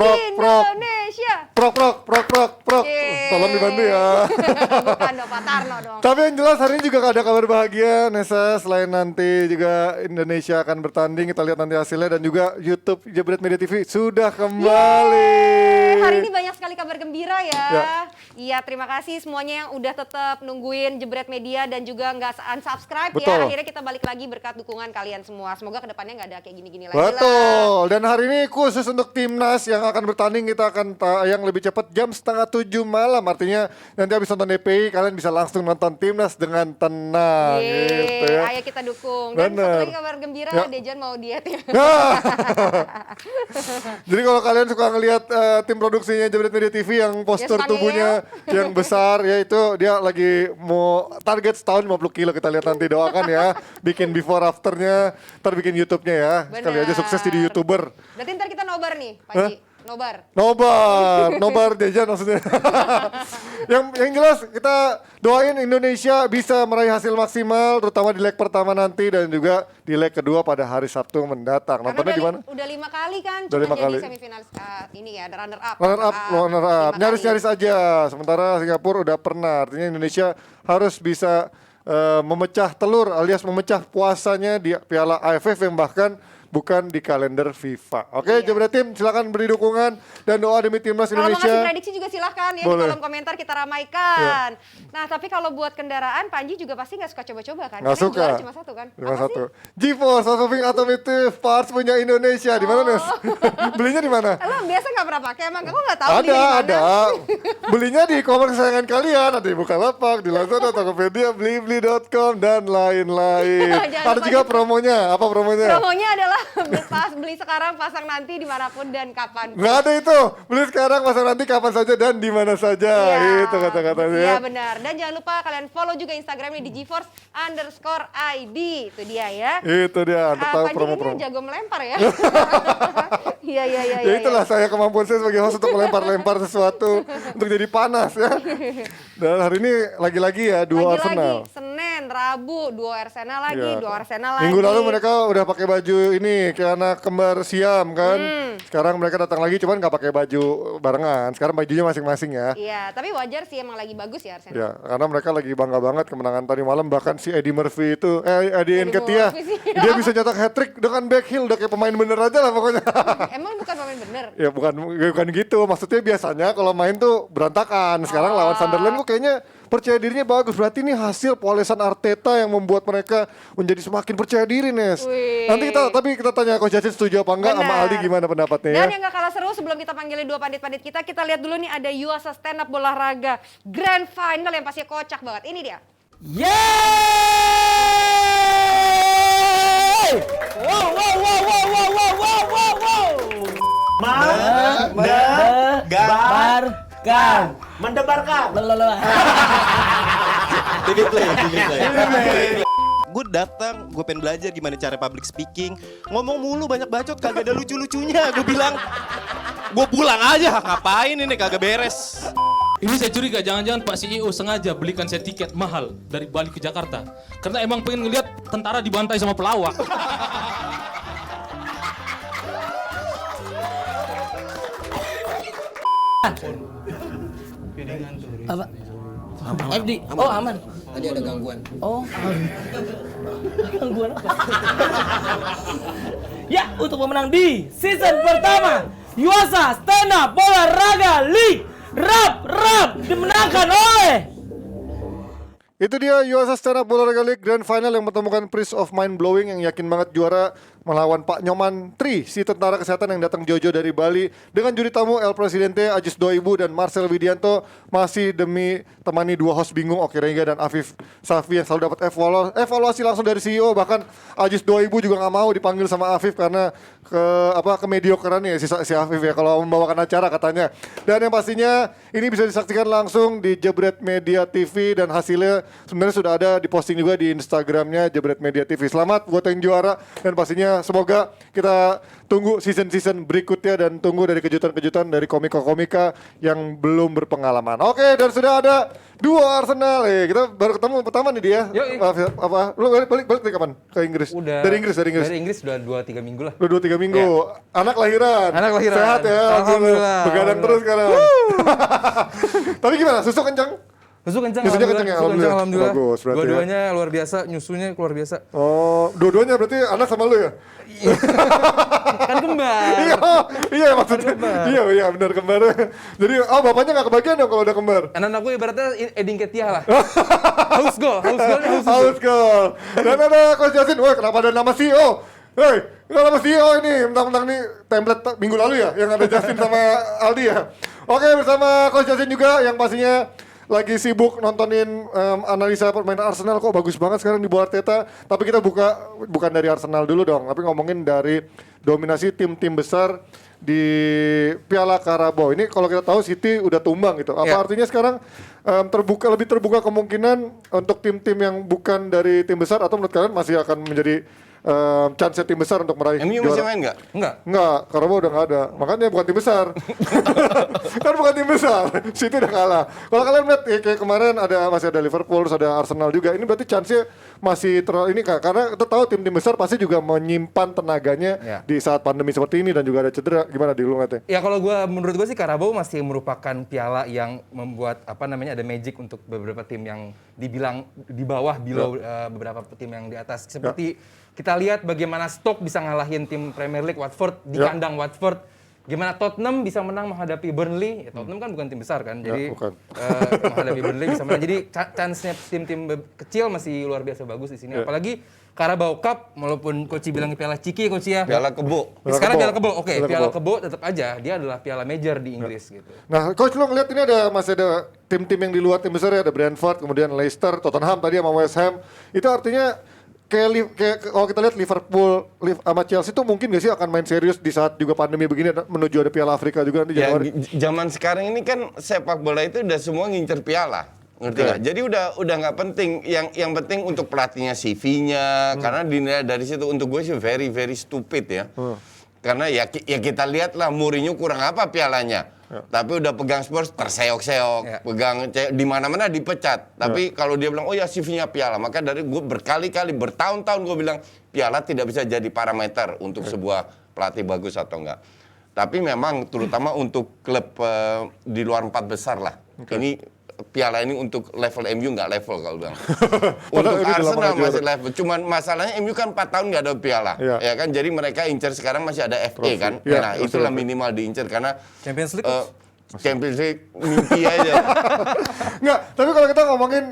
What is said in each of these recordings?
Indonesia. Prok. Tolong dibantu ya. Bukan dong, Pak Tarno dong. Tapi yang jelas hari ini juga ada kabar bahagia, Nesa. Selain nanti juga Indonesia akan bertanding, kita lihat nanti hasilnya. Dan juga YouTube Jebret Media TV sudah kembali. Hari ini banyak sekali kabar gembira ya. Ya. Iya, terima kasih semuanya yang udah tetap nungguin Jebret Media dan juga nggak unsubscribe Betul. ya. Akhirnya kita balik lagi berkat dukungan kalian semua. Semoga kedepannya nggak ada kayak gini-gini lagi lah. Betul. Dan hari ini khusus untuk timnas yang akan bertanding, kita akan tayang lebih cepat jam 6:30 malam. Artinya nanti habis nonton DPI kalian bisa langsung nonton timnas dengan tenang. Gitu ya. Ayo kita dukung. Dan satu Bener. lagi kabar gembira, Ya. Dejan mau diet ya. Nah. Jadi kalau kalian suka ngelihat tim produksinya Jebret Media TV yang postur Yes, tubuhnya yang besar, ya itu dia lagi mau target setahun 50 kilo, kita lihat nanti, doakan ya. Bikin before afternya, ntar bikin YouTube-nya ya. Sekali aja sukses jadi YouTuber. Berarti ntar kita nobar nih, Pak Haji. Nobar. Nobar Dejan maksudnya. yang jelas kita doain Indonesia bisa meraih hasil maksimal, terutama di leg pertama nanti dan juga di leg kedua pada hari Sabtu mendatang. Nontonnya di mana? Udah 5 kali kan, Udah cuma 5 kali. jadi semifinalis ini ya, runner up. Runner up. 5 Nyaris-nyaris aja. Sementara Singapura udah pernah. Artinya Indonesia harus bisa memecah telur alias memecah puasanya di Piala AFF yang bahkan bukan di kalender FIFA. Oke, Iya. Jebret Tim silakan beri dukungan dan doa demi timnas Kalau mau Indonesia. ngasih prediksi juga silahkan ya Boleh. di kolom komentar kita ramaikan. Nah tapi kalau buat kendaraan, Panji juga pasti nggak suka coba-coba kan? Nggak Karena suka. juara cuma satu kan? Cuma Apa satu. sih? GeForce Automatic Automotive Parts punya Indonesia. Di mana, Nes? Belinya di mana? Lo biasa nggak pernah pakai, emang aku nggak tahu beli di Ada, mana. ada. Belinya di e-commerce kesayangan kalian. Ada di Bukalapak, di Lazada, Tokopedia, Blibli.com, dan lain-lain. Jangan Ada lupa juga promonya. Apa promonya? Promonya adalah beli sekarang, pasang nanti dimanapun dan kapan. Nggak ada itu. Beli sekarang, pasang nanti kapan saja dan di mana saja. Iya. Itu kata-katanya. Iya benar. Dan jangan lupa kalian follow juga Instagramnya di GeForce_ID. Itu dia ya. Itu dia. Anda tahu Panji promo-promo. ini jago melempar ya. Iya. Ya itulah saya kemampuan saya sebagai host untuk melempar-lempar sesuatu untuk jadi panas ya. Dan hari ini lagi-lagi ya dua Arsenal. Lagi-lagi Senin, Rabu, 2 Arsenal lagi, Iya. 2 Arsenal lagi. Minggu lalu mereka udah pakai baju ini kayak anak kembar Siam kan. Sekarang mereka datang lagi cuman nggak pakai baju barengan. Sekarang bajunya masing-masing ya. Iya, tapi wajar sih emang lagi bagus ya Arsenal. Ya, karena mereka lagi bangga banget kemenangan tadi malam. Bahkan si Eddie Murphy itu, Eddie Nketiah, Murphy sih. dia bisa nyetak hat-trick dengan back heel. Udah kayak pemain bener aja lah pokoknya. Emang bukan pemain bener. Ya bukan gitu, maksudnya biasanya kalau main tuh berantakan. Sekarang lawan Sunderland kok kayaknya percaya dirinya bagus. Berarti ini hasil polesan Arteta yang membuat mereka menjadi semakin percaya diri, Nes. Wih. Nanti kita tanya Coach Jacin setuju apa enggak sama Benar. Aldi gimana pendapatnya ya. Dan yang gak kalah seru sebelum kita panggilin 2 pandit-pandit kita lihat dulu nih ada Yuasa Stand Up Bola Raga Grand Final yang pasti kocak banget. Ini dia. Yeay! Wow. Mendebarkan. TV play. Gue datang, gue pengen belajar gimana cara public speaking. Ngomong mulu banyak bacot, kagak ada lucu-lucunya. Gue bilang, gue pulang aja. Ngapain ini kagak beres. Ini saya curiga jangan-jangan Pak CEO sengaja belikan saya tiket mahal dari Bali ke Jakarta. Karena emang pengen ngeliat tentara dibantai sama pelawak. Apa? FD. Oh, aman. Tadi ada gangguan. Oh. Gangguan apa? Ya, untuk pemenang di season pertama Yuasa Stand Up Bola Raga League Rap dimenangkan oleh Itu dia Yuasa Stand Up Bola Raga League Grand Final yang mempertemukan Prince of Mind Blowing yang yakin banget juara melawan Pak Nyoman Tri, si tentara kesehatan yang datang jauh-jauh dari Bali dengan juri tamu El Presidente Ajis 2000 dan Marcel Widianto masih demi temani 2 host bingung Oki Rengga dan Afif Safi yang selalu dapat evaluasi langsung dari CEO. Bahkan Ajis 2000 juga nggak mau dipanggil sama Afif karena kemediokeran ya si Afif ya kalau membawakan acara katanya. Dan yang pastinya ini bisa disaksikan langsung di Jebret Media TV dan hasilnya sebenarnya sudah ada diposting juga di Instagramnya Jebret Media TV. Selamat buat yang juara dan pastinya ya semoga kita tunggu season-season berikutnya dan tunggu dari kejutan-kejutan dari komika-komika yang belum berpengalaman. Oke, dan sudah ada dua Arsenal. Kita baru ketemu pertama nih dia. Yoi. Apa? Lu balik dari kapan? Ke Inggris? Udah. Dari Inggris. Dari Inggris udah 2-3 minggu lah. Udah 2-3 minggu. Ya. Anak lahiran. Sehat Sehat ya. ya. Alhamdulillah. Begadang terus sekarang. Tapi gimana? Susu kencang? Susu kencang, Nyusunya kencang ya? alhamdulillah. Bagus, berarti Dua-duanya luar biasa, nyusunya luar biasa. Oh, dua-duanya berarti anak sama lu ya? Kan kembar. Iya maksudnya. Iya benar kembar. Jadi bapaknya nggak kebagian dong kalau udah kembar. Anak aku ibaratnya Edin Ketia lah. Haus golnya haus susu. Haus gol. Dan ada Coach Justin. Woi, kenapa ada nama CEO? Hei, nama CEO ini mentang-mentang nih template minggu lalu ya yang ada Justin sama Aldi ya. Oke, bersama Coach Justin juga yang pastinya lagi sibuk nontonin analisa permainan Arsenal. Kok bagus banget sekarang di bawah Arteta. Tapi kita bukan dari Arsenal dulu dong, tapi ngomongin dari dominasi tim-tim besar di Piala Carabao. Ini kalau kita tahu City udah tumbang gitu. Apa artinya sekarang lebih terbuka kemungkinan untuk tim-tim yang bukan dari tim besar, atau menurut kalian masih akan menjadi chance tim besar untuk meraih MU masih main nggak? Enggak, Carabao udah nggak ada. Makanya bukan tim besar. Kan bukan tim besar. City udah kalah. Kalau kalian lihat kayak kemarin masih ada Liverpool, terus ada Arsenal juga. Ini berarti chance-nya masih karena kita tahu tim-tim besar pasti juga menyimpan tenaganya di saat pandemi seperti ini dan juga ada cedera. Gimana di lu ngeliatnya? Ya kalau menurut gue sih Carabao masih merupakan piala yang membuat ada magic untuk beberapa tim yang dibilang di bawah beberapa tim yang di atas. Seperti kita lihat bagaimana Stoke bisa ngalahin tim Premier League Watford di kandang Watford. Gimana Tottenham bisa menang menghadapi Burnley. Tottenham kan bukan tim besar kan. Jadi menghadapi Burnley bisa menang. Jadi chance-nya tim-tim kecil masih luar biasa bagus di sini. Apalagi Carabao Cup, walaupun Coach bilang piala Ciki, Coach ya. Piala Kebo. Sekarang piala Kebo. Oke, piala Kebo tetap aja dia adalah piala major di Inggris gitu. Nah, Coach lu ngeliat ini masih ada tim-tim yang di luar tim besar ya, ada Brentford, kemudian Leicester, Tottenham tadi sama West Ham. Itu artinya kayak kalau kita lihat Liverpool sama Chelsea itu mungkin gak sih akan main serius di saat juga pandemi begini menuju ada Piala Afrika juga nanti Januari? Zaman sekarang ini kan sepak bola itu udah semua ngincer piala. Ngerti nggak? Jadi udah nggak penting. Yang penting untuk pelatihnya CV-nya, karena dinilai dari situ. Untuk gue sih very very stupid ya. Karena ya kita lihat lah Mourinho kurang apa pialanya. Tapi udah pegang Spurs terseok-seok, pegang di mana-mana dipecat. Tapi kalau dia bilang, oh ya CV-nya piala, maka dari gue berkali-kali, bertahun-tahun gue bilang piala tidak bisa jadi parameter untuk sebuah pelatih bagus atau enggak. Tapi memang terutama untuk klub di luar 4 besar lah. Ini piala ini untuk level MU nggak level kalau bilang. Untuk Arsenal masih level. Cuman masalahnya MU kan 4 tahun nggak ada piala, ya kan. Jadi mereka incer sekarang masih ada FA kan. Nah itulah minimal diincer karena Champions League. Champions League mimpi aja. Nggak, tapi kalau kita ngomongin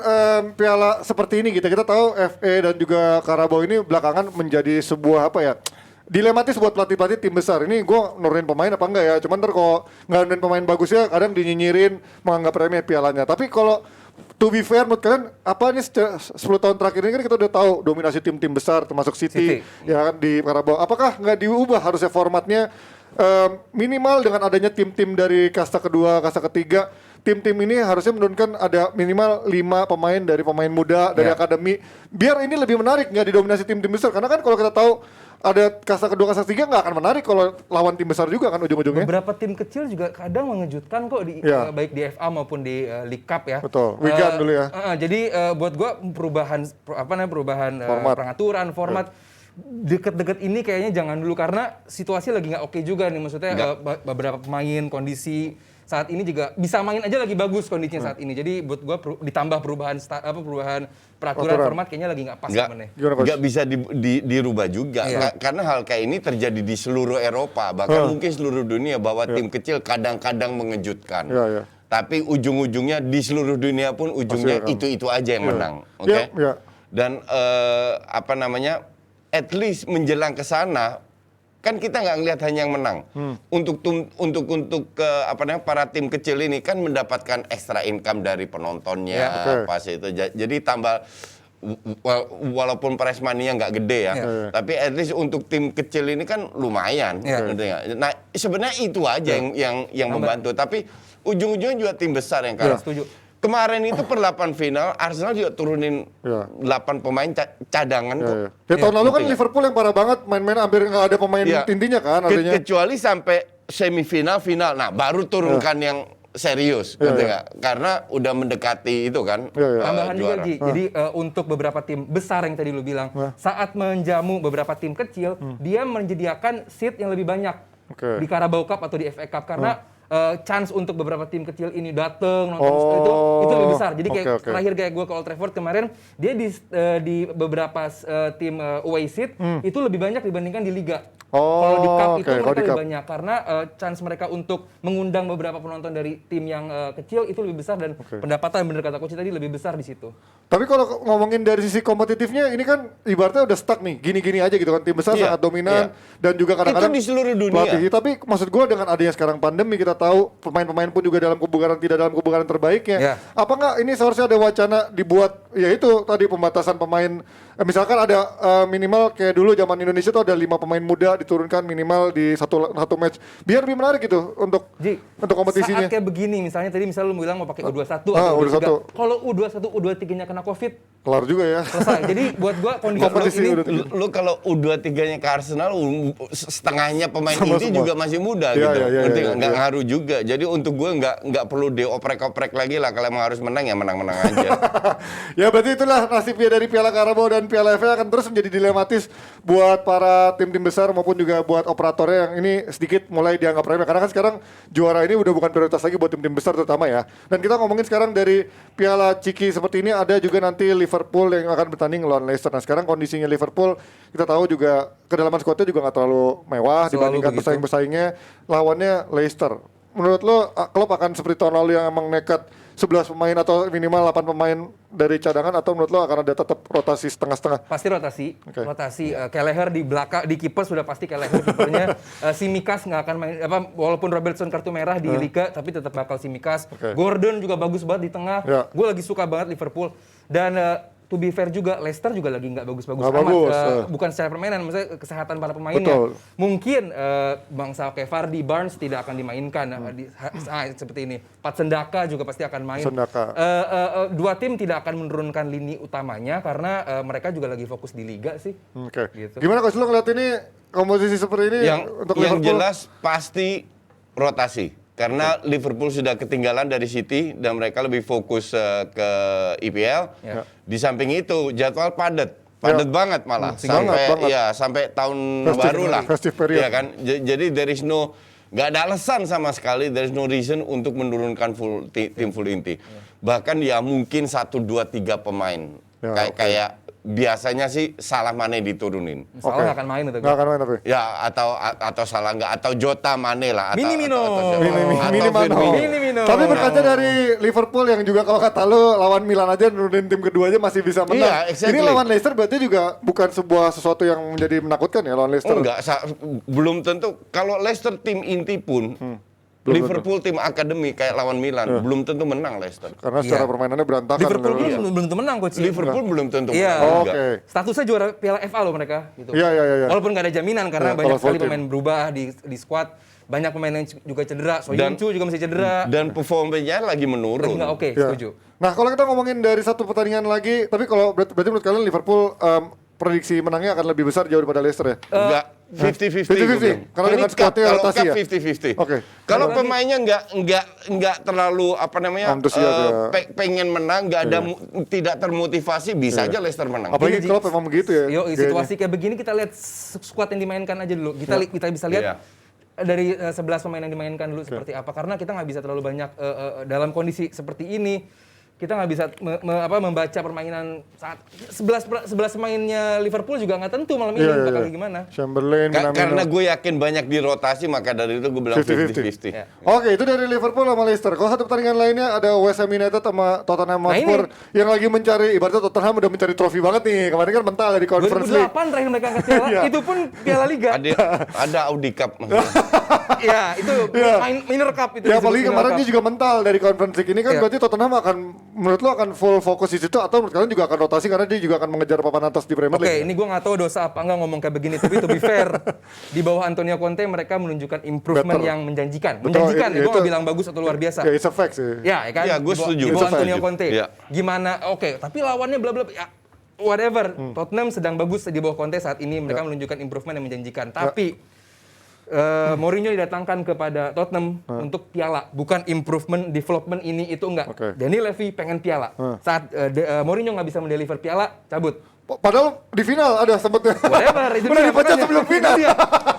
piala seperti ini kita tahu FA dan juga Carabao ini belakangan menjadi sebuah dilematis buat pelatih-pelatih tim besar. Ini gue nurunin pemain apa enggak ya? Cuman ntar kalau nggak nurunin pemain bagusnya kadang dinyinyirin menganggap remeh pialanya. Tapi kalau to be fair menurut kalian apa nih 10 tahun terakhir ini kan kita udah tahu dominasi tim-tim besar termasuk City. Ya kan di Carabao. Apakah nggak diubah harusnya formatnya minimal dengan adanya tim-tim dari kasta kedua, kasta ketiga? Tim-tim ini harusnya menurunkan ada minimal 5 pemain dari pemain muda dari akademi biar ini lebih menarik, nggak didominasi tim-tim besar. Karena kan kalau kita tahu ada kasta kedua, kasta ketiga nggak akan menarik kalau lawan tim besar juga kan ujung-ujungnya. Beberapa tim kecil juga kadang mengejutkan kok baik di FA maupun di League Cup ya. Betul. Wigan dulu ya. Jadi buat gua perubahan pengaturan format deket-deket ini kayaknya jangan dulu karena situasi lagi nggak oke juga nih, maksudnya beberapa pemain kondisi saat ini juga bisa main aja lagi bagus kondisinya saat ini. Jadi buat gua ditambah perubahan peraturan format kayaknya lagi nggak pas sebenarnya. Nggak bisa dirubah juga karena hal kayak ini terjadi di seluruh Eropa, bahkan mungkin seluruh dunia bahwa tim kecil kadang-kadang mengejutkan. Tapi ujung-ujungnya di seluruh dunia pun ujungnya itu aja yang menang. Oke? Dan at least menjelang ke sana kan kita nggak ngelihat hanya yang menang. Untuk para tim kecil ini kan mendapatkan extra income dari penontonnya pas itu. Jadi tambah walaupun prize money-nya nggak gede ya, tapi at least untuk tim kecil ini kan lumayan. Nah sebenarnya itu aja yang membantu. Tapi ujung-ujungnya juga tim besar yang kalah. Setuju. kemarin itu per 8 final Arsenal juga turunin Ya. 8 pemain cadangan kok. Ya tahun lalu kan Ngerti nggak? Liverpool yang parah banget, main-main hampir nggak ada pemain Iya. intinya kan artinya. Kecuali sampai semifinal, final. Nah, baru turunkan yang serius, Iya, ngerti iya. nggak? Karena udah mendekati itu kan. Iya, iya. Tambahan juga, juara. Ji. Jadi untuk beberapa tim besar yang tadi lu bilang, saat menjamu beberapa tim kecil, dia menyediakan seat yang lebih banyak Oke. di Carabao Cup atau di FA Cup karena chance untuk beberapa tim kecil ini datang nonton Oh, itu lebih besar. Jadi kayak oke. terakhir kayak gue ke Old Trafford kemarin, dia di beberapa tim away seat itu lebih banyak dibandingkan di liga. Oh, Kalau di cup itu oke. Kalau mereka di lebih cup. banyak karena chance mereka untuk mengundang beberapa penonton dari tim yang kecil itu lebih besar dan pendapatan bener kata coach tadi lebih besar di situ. Tapi kalau ngomongin dari sisi kompetitifnya, ini kan ibaratnya udah stuck nih, gini-gini aja gitu kan. Tim besar Iya, sangat dominan dan juga kadang-kadang Itu di seluruh dunia. pelatih. Tapi maksud gue dengan adanya sekarang pandemi, kita tahu pemain-pemain pun juga dalam kebugaran tidak dalam kebugaran terbaiknya. Iya. Apa nggak ini seharusnya ada wacana dibuat, ya itu tadi pembatasan pemain. Misalkan ada minimal kayak dulu zaman Indonesia tuh ada 5 pemain muda diturunkan minimal di satu match, biar lebih menarik gitu untuk Ji, kompetisinya. saat kayak begini misalnya tadi misalnya lu bilang mau pakai U21 Ah, atau U21. U23. Kalau U21 U23-nya kena Covid, Kelar juga ya. selesai. Jadi buat gua kondisi Kompetisi ini udah Lu kalau U23-nya ke Arsenal, setengahnya pemain Sama inti semua. juga masih muda Iya, gitu. iya, iya, Ngerti iya, nggak? Nggak iya. ngaruh juga. Jadi untuk gue nggak perlu dioprek-oprek lagi lah. Kalau emang harus menang ya menang-menang aja. Ya berarti itulah nasibnya dari Piala Carabao dan Piala FA akan terus menjadi dilematis buat para tim-tim besar maupun juga buat operatornya yang ini sedikit mulai dianggap remeh. Karena kan sekarang juara ini udah bukan prioritas lagi buat tim-tim besar terutama ya. Dan kita ngomongin sekarang dari Piala Ciki seperti ini, ada juga nanti Liverpool yang akan bertanding lawan Leicester. Nah sekarang kondisinya Liverpool kita tahu juga kedalaman skuadnya juga nggak terlalu mewah Selalu dibandingkan begitu. pesaing-pesaingnya. Lawannya Leicester. Menurut lo Klopp akan seperti tahun lalu yang emang nekat 11 pemain atau minimal 8 pemain dari cadangan, atau menurut lo akan ada tetap rotasi setengah-setengah? pasti rotasi. Oke. Rotasi Kelleher di belakang di kiper sudah pasti Kelleher kipernya. Simikas nggak akan main walaupun Robertson kartu merah di Liga tapi tetap bakal Simikas. Oke. Gordon juga bagus banget di tengah. Ya. Gue lagi suka banget Liverpool dan to be fair juga Leicester juga lagi nggak bagus-bagus Nggak amat. bagus, Bukan secara permainan, maksudnya kesehatan para pemainnya. Betul. Mungkin bangsa kayak Vardy, Barnes tidak akan dimainkan seperti ini. Patsendaka juga pasti akan main. Sendaka. Dua tim tidak akan menurunkan lini utamanya karena mereka juga lagi fokus di liga sih. Oke. Gitu. Gimana coach lo ngeliat ini komposisi seperti ini untuk yang Liverpool? jelas pasti rotasi. Karena Liverpool sudah ketinggalan dari City dan mereka lebih fokus ke IPL. Ya. Di samping itu jadwal padat banget malah Banget. sampai tahun Festive- baru lah. festive period. Iya kan? Jadi there is no, nggak ada alasan sama sekali, there is no reason untuk menurunkan tim full inti. Bahkan ya mungkin 1, 2, 3 pemain. Ya, Kayak biasanya sih Salah Mane diturunin. Salah nggak akan main itu. Nggak akan main tapi? Ya atau Salah nggak, atau Jota Mane lah, atau Minimino. Firmino. Tapi berkaca dari Liverpool yang juga kalau kata lo lawan Milan aja nurunin tim kedua aja masih bisa menang. Iya, exactly. Ini lawan Leicester berarti juga bukan sebuah sesuatu yang menjadi menakutkan ya lawan Leicester. Enggak, belum tentu. Kalau Leicester tim inti pun, Liverpool tim akademi kayak lawan Milan, belum tentu menang Leicester. Karena secara Iya. permainannya berantakan. Liverpool Iya. belum tentu menang coach. Liverpool belum tentu Iya. menang juga. Oke. Statusnya juara Piala FA loh mereka gitu. Iya. Walaupun nggak ada jaminan karena Iya, banyak kalau full sekali team. pemain berubah di squad, banyak pemain yang juga cedera. Soyuncu juga masih cedera. Dan performanya lagi Lagi menurun. nggak oke, Iya. setuju. Nah kalau kita ngomongin dari satu pertandingan lagi, tapi kalau berarti menurut kalian Liverpool prediksi menangnya akan lebih besar jauh daripada Leicester ya? Enggak, 50-50. 50-50. Karena dengan squadnya kalau rotasi cup ya? 50-50. Oke. Kalau pemainnya nggak terlalu Antusias ya. pengen menang, nggak ada tidak termotivasi, bisa aja Leicester menang. Apalagi Gini, Ji, Klopp emang begitu ya? Yo, gayanya. situasi kayak begini kita lihat squad yang dimainkan aja dulu. Kita bisa lihat Iya. dari 11 pemain yang dimainkan dulu seperti apa. Karena kita nggak bisa terlalu banyak dalam kondisi seperti ini. Kita nggak bisa membaca permainan saat 11 pemainnya Liverpool juga nggak tentu malam ini bakal gimana. Chamberlain, Minamino. Karena gue yakin banyak dirotasi, maka dari itu gue bilang 50-50. Ya. Oke, itu dari Liverpool sama Leicester. Kalau satu pertandingan lainnya ada West Ham United sama Tottenham Hotspur yang lagi mencari, ibaratnya Tottenham udah mencari trofi banget nih. Kemarin kan mental dari Conference League. 2008 terakhir mereka angkat piala, Iya. itu pun Piala Liga. Ada Audi Cup. Iya, itu minor cup itu. Ya disebut apalagi minor kemarin cup. dia juga mental dari Conference League ini kan Iya. berarti Tottenham akan menurut lo akan full fokus di situ atau menurut kalian juga akan rotasi karena dia juga akan mengejar papan atas di Premier Oke, League? ini gue nggak tahu dosa apa enggak ngomong kayak begini, tapi to be fair, di bawah Antonio Conte mereka menunjukkan improvement Better. yang menjanjikan. Betul, Menjanjikan, itu- gue nggak bilang bagus atau luar biasa. Ya, it's a fact sih. Ya kan? Ya, gue Di bawah- setuju. Di bawah Gue setuju. Antonio Conte. Ya. Gimana? Oke, tapi lawannya bla bla bla. Ya, whatever. Tottenham sedang bagus di bawah Conte saat ini. Mereka menunjukkan improvement yang menjanjikan. Tapi Mourinho didatangkan kepada Tottenham untuk piala, bukan improvement, development ini itu enggak. Oke. Danny Levy pengen piala. Saat Mourinho nggak bisa mendeliver piala, cabut. Padahal di final ada sempatnya. Whatever, itu Udah dia, dipecat makanya. sebelum final.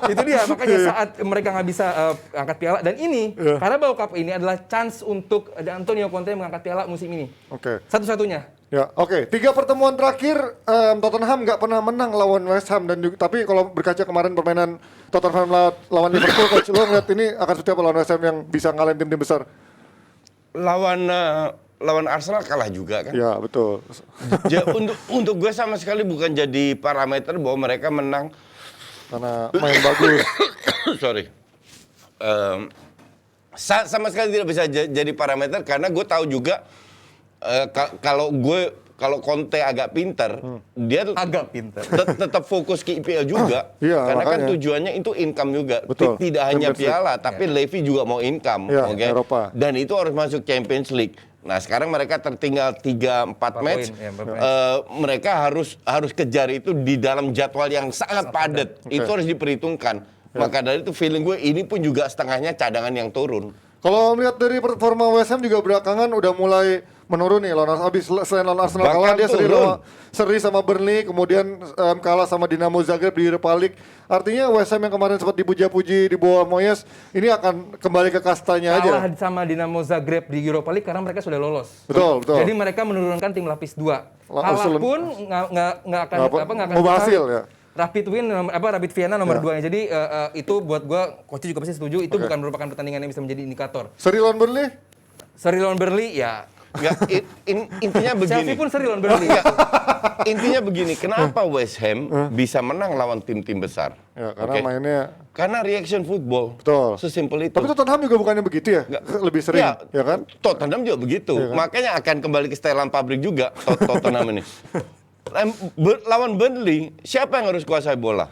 Itu dia, makanya saat mereka nggak bisa angkat piala. Dan ini, Carabao Cup ini adalah chance untuk Antonio Conte mengangkat piala musim ini. Oke. Satu-satunya. Ya, oke. 3 pertemuan terakhir Tottenham nggak pernah menang lawan West Ham dan juga, tapi kalau berkaca kemarin permainan Tottenham lawan Liverpool, coach lo ngeliat ini akan seperti apa lawan West Ham yang bisa ngalahin tim-tim besar? Lawan Arsenal kalah juga kan. Ya, betul. Untuk gue sama sekali bukan jadi parameter bahwa mereka menang. Karena main bagus. Sorry. Sama sekali tidak bisa jadi parameter karena gue tahu juga kalau Conte agak pinter, dia Agak pintar. tetap fokus ke IPL juga. Iya, Karena kan makanya. tujuannya itu income juga. Betul. Tidak hanya Champions League. piala, tapi Levy juga mau income. Iya, oke? Eropa. Dan itu harus masuk Champions League. Nah sekarang mereka tertinggal 3-4 match. poin, ya, 4 match. Mereka harus kejar itu di dalam jadwal yang sangat padat. Itu harus diperhitungkan. Maka dari itu feeling gue ini pun juga setengahnya cadangan yang turun. Kalau melihat dari performa West Ham juga belakangan udah mulai menurun nih lawan habis selain lawan Arsenal Bahkan kalah dia turun. seri sama Burnley, kemudian kalah sama Dinamo Zagreb di Europa League. Artinya West Ham yang kemarin sempat dipuja-puji di bawah Moyes ini akan kembali ke kastanya Kalah aja. sama Dinamo Zagreb di Europa League karena mereka sudah lolos. Betul, betul. Jadi mereka menurunkan tim lapis 2. Kalah Usulan- pun nggak akan Nggak ngubah hasil, ya. Rapid win Rapid Vienna nomor 2. Jadi itu buat gua coach juga pasti setuju itu bukan merupakan pertandingan yang bisa menjadi indikator. Seri lawan Burnley? Seri lawan Burnley ya. Nggak, intinya begini. Chelsea pun seri lawan Burnley. Nggak, intinya begini, kenapa West Ham bisa menang lawan tim-tim besar? Ya, karena Oke? mainnya Karena reaction football. betul. Sesimpel itu. Tapi Tottenham juga bukannya begitu ya? Lebih sering, ya kan? Tottenham juga begitu. Makanya akan kembali ke setelan pabrik juga Tottenham ini. Lawan Burnley, siapa yang harus kuasai bola?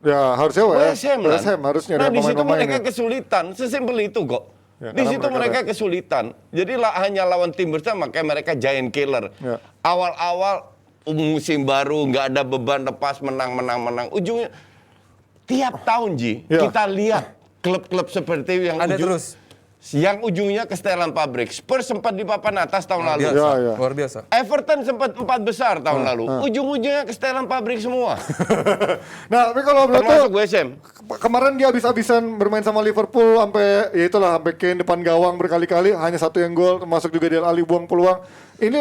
Ya harusnya West Ham, kan? West Ham harusnya Nah, ada di situ pemain-pemainnya. mereka kesulitan. Sesimpel itu kok. Ya, Di karena situ mereka kesulitan. Jadi hanya lawan tim besar, makanya mereka giant killer. Ya. Awal-awal musim baru, nggak ada beban, lepas menang. Ujungnya tiap tahun Ji, Ya. kita lihat klub-klub seperti yang Ada terus. yang ujungnya kesetelan pabrik. Spurs sempat di papan atas tahun lalu. Ya, ya. Luar biasa. Everton sempat 4 besar tahun lalu. Ujung-ujungnya kesetelan pabrik semua. Nah, tapi kalau menurut Termasuk lo, West Ham. kemarin dia habis-habisan bermain sama Liverpool sampai ya itulah sampai Kane depan gawang berkali-kali hanya 1 yang gol termasuk juga Dele Alli buang peluang. Ini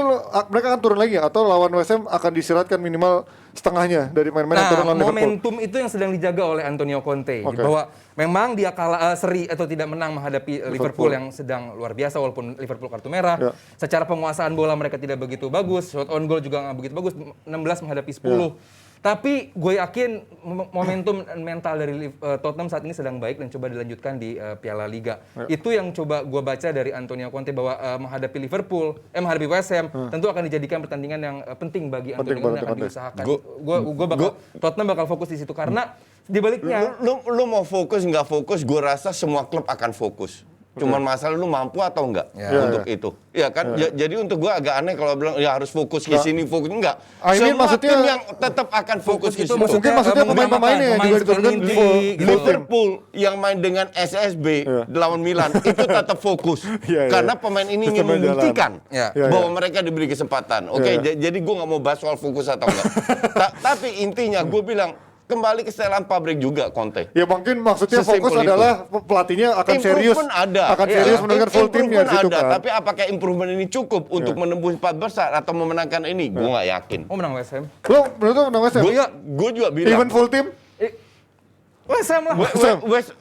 mereka akan turun lagi atau lawan West Ham akan disyaratkan minimal setengahnya dari main-main yang turun Nah, lawan Liverpool. momentum itu yang sedang dijaga oleh Antonio Conte. Oke. Bahwa memang dia kalah seri atau tidak menang menghadapi Liverpool yang sedang luar biasa walaupun Liverpool kartu merah. Ya. Secara penguasaan bola mereka tidak begitu bagus, shot on goal juga nggak begitu bagus, 16 menghadapi 10. Tapi gue yakin momentum mental dari Tottenham saat ini sedang baik dan coba dilanjutkan di Piala Liga. Itu yang coba gue baca dari Antonio Conte bahwa menghadapi Liverpool, menghadapi West Ham tentu akan dijadikan pertandingan yang penting bagi Antonio Conte yang akan diusahakan. Tottenham bakal fokus di situ karena di baliknya Lu mau fokus nggak fokus, gue rasa semua klub akan fokus. Cuman masalah lu mampu atau enggak untuk itu. Ya kan? Jadi untuk gue agak aneh kalau bilang ya harus fokus di sini, fokus enggak. Ini Semua maksudnya- tim yang tetap akan fokus di situ. Mungkin maksudnya pemain-pemainnya juga diturunkan seperti full Liverpool yang main dengan SSB lawan Milan itu tetap fokus. Iya, iya. Karena pemain ini ingin Sistemnya jalan. membuktikan Iya. Iya, bahwa mereka diberi kesempatan. Oke, jadi gue nggak mau bahas soal fokus atau enggak. Tapi intinya gue bilang kembali ke setelan pabrik juga Conte. Ya mungkin maksudnya Sesimpel fokus itu. adalah pelatihnya akan serius, Improvement ada. akan serius menurunkan full timnya di situ ada, kan. tapi apakah improvement ini cukup untuk menembus 4 besar atau memenangkan ini? Gue nggak yakin. oh menang West Ham. Lo menurut lo menang West Ham? Gue juga bilang. Even full tim? West Ham lah.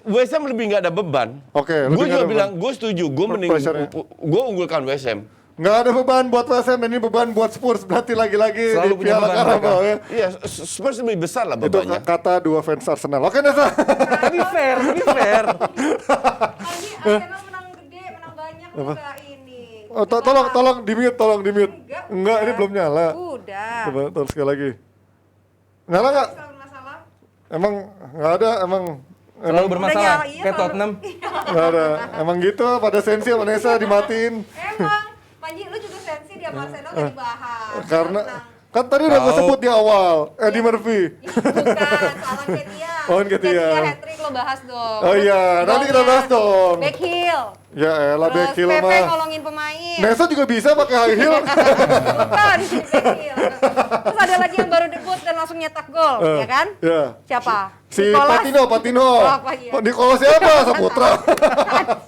West Ham lebih nggak ada beban. Oke, lebih Gue nggak juga ada bilang, gue setuju. Gue mending, Pressure-nya. gue unggulkan West Ham. Nggak ada beban buat West Ham, ini beban buat Spurs. Berarti lagi-lagi Selalu di punya Piala beban Carabao ya. Iya, Spurs lebih besar lah Itu bebannya. kata 2 fans Arsenal. Oke, Nesa. Tapi fair. Ini Arsenal menang gede, menang banyak juga ini. Tolong di mute, Enggak, ini belum nyala. Udah. Coba terus sekali lagi. Nyala nggak? Selalu masalah. Emang nggak ada, emang Selalu bermasalah, nyala, iya, kayak kalau- Tottenham. nggak ada. Emang gitu, pada Sensi sama Nesa dimatiin. Emang, Panji lu juga sensi dia sama Arsenal gak dibahas. Karena Tenang. kan tadi udah gue Tahu. sebut di awal, Eddie Murphy. Bukan, soal Ketia. Oh, Nketiah. hat-trick lo bahas dong. Oh iya, nanti kita bahas dong. Back heel. Ya elah Terus back heel Pepe mah. nolongin pemain. Nesa juga bisa pakai high heel. Bukan, si back heel. Terus ada lagi yang baru debut dan langsung nyetak gol, ya kan? Ya. Siapa? Si Nicolas. Patino. Oh, apa iya? Nicolas siapa? Saputra.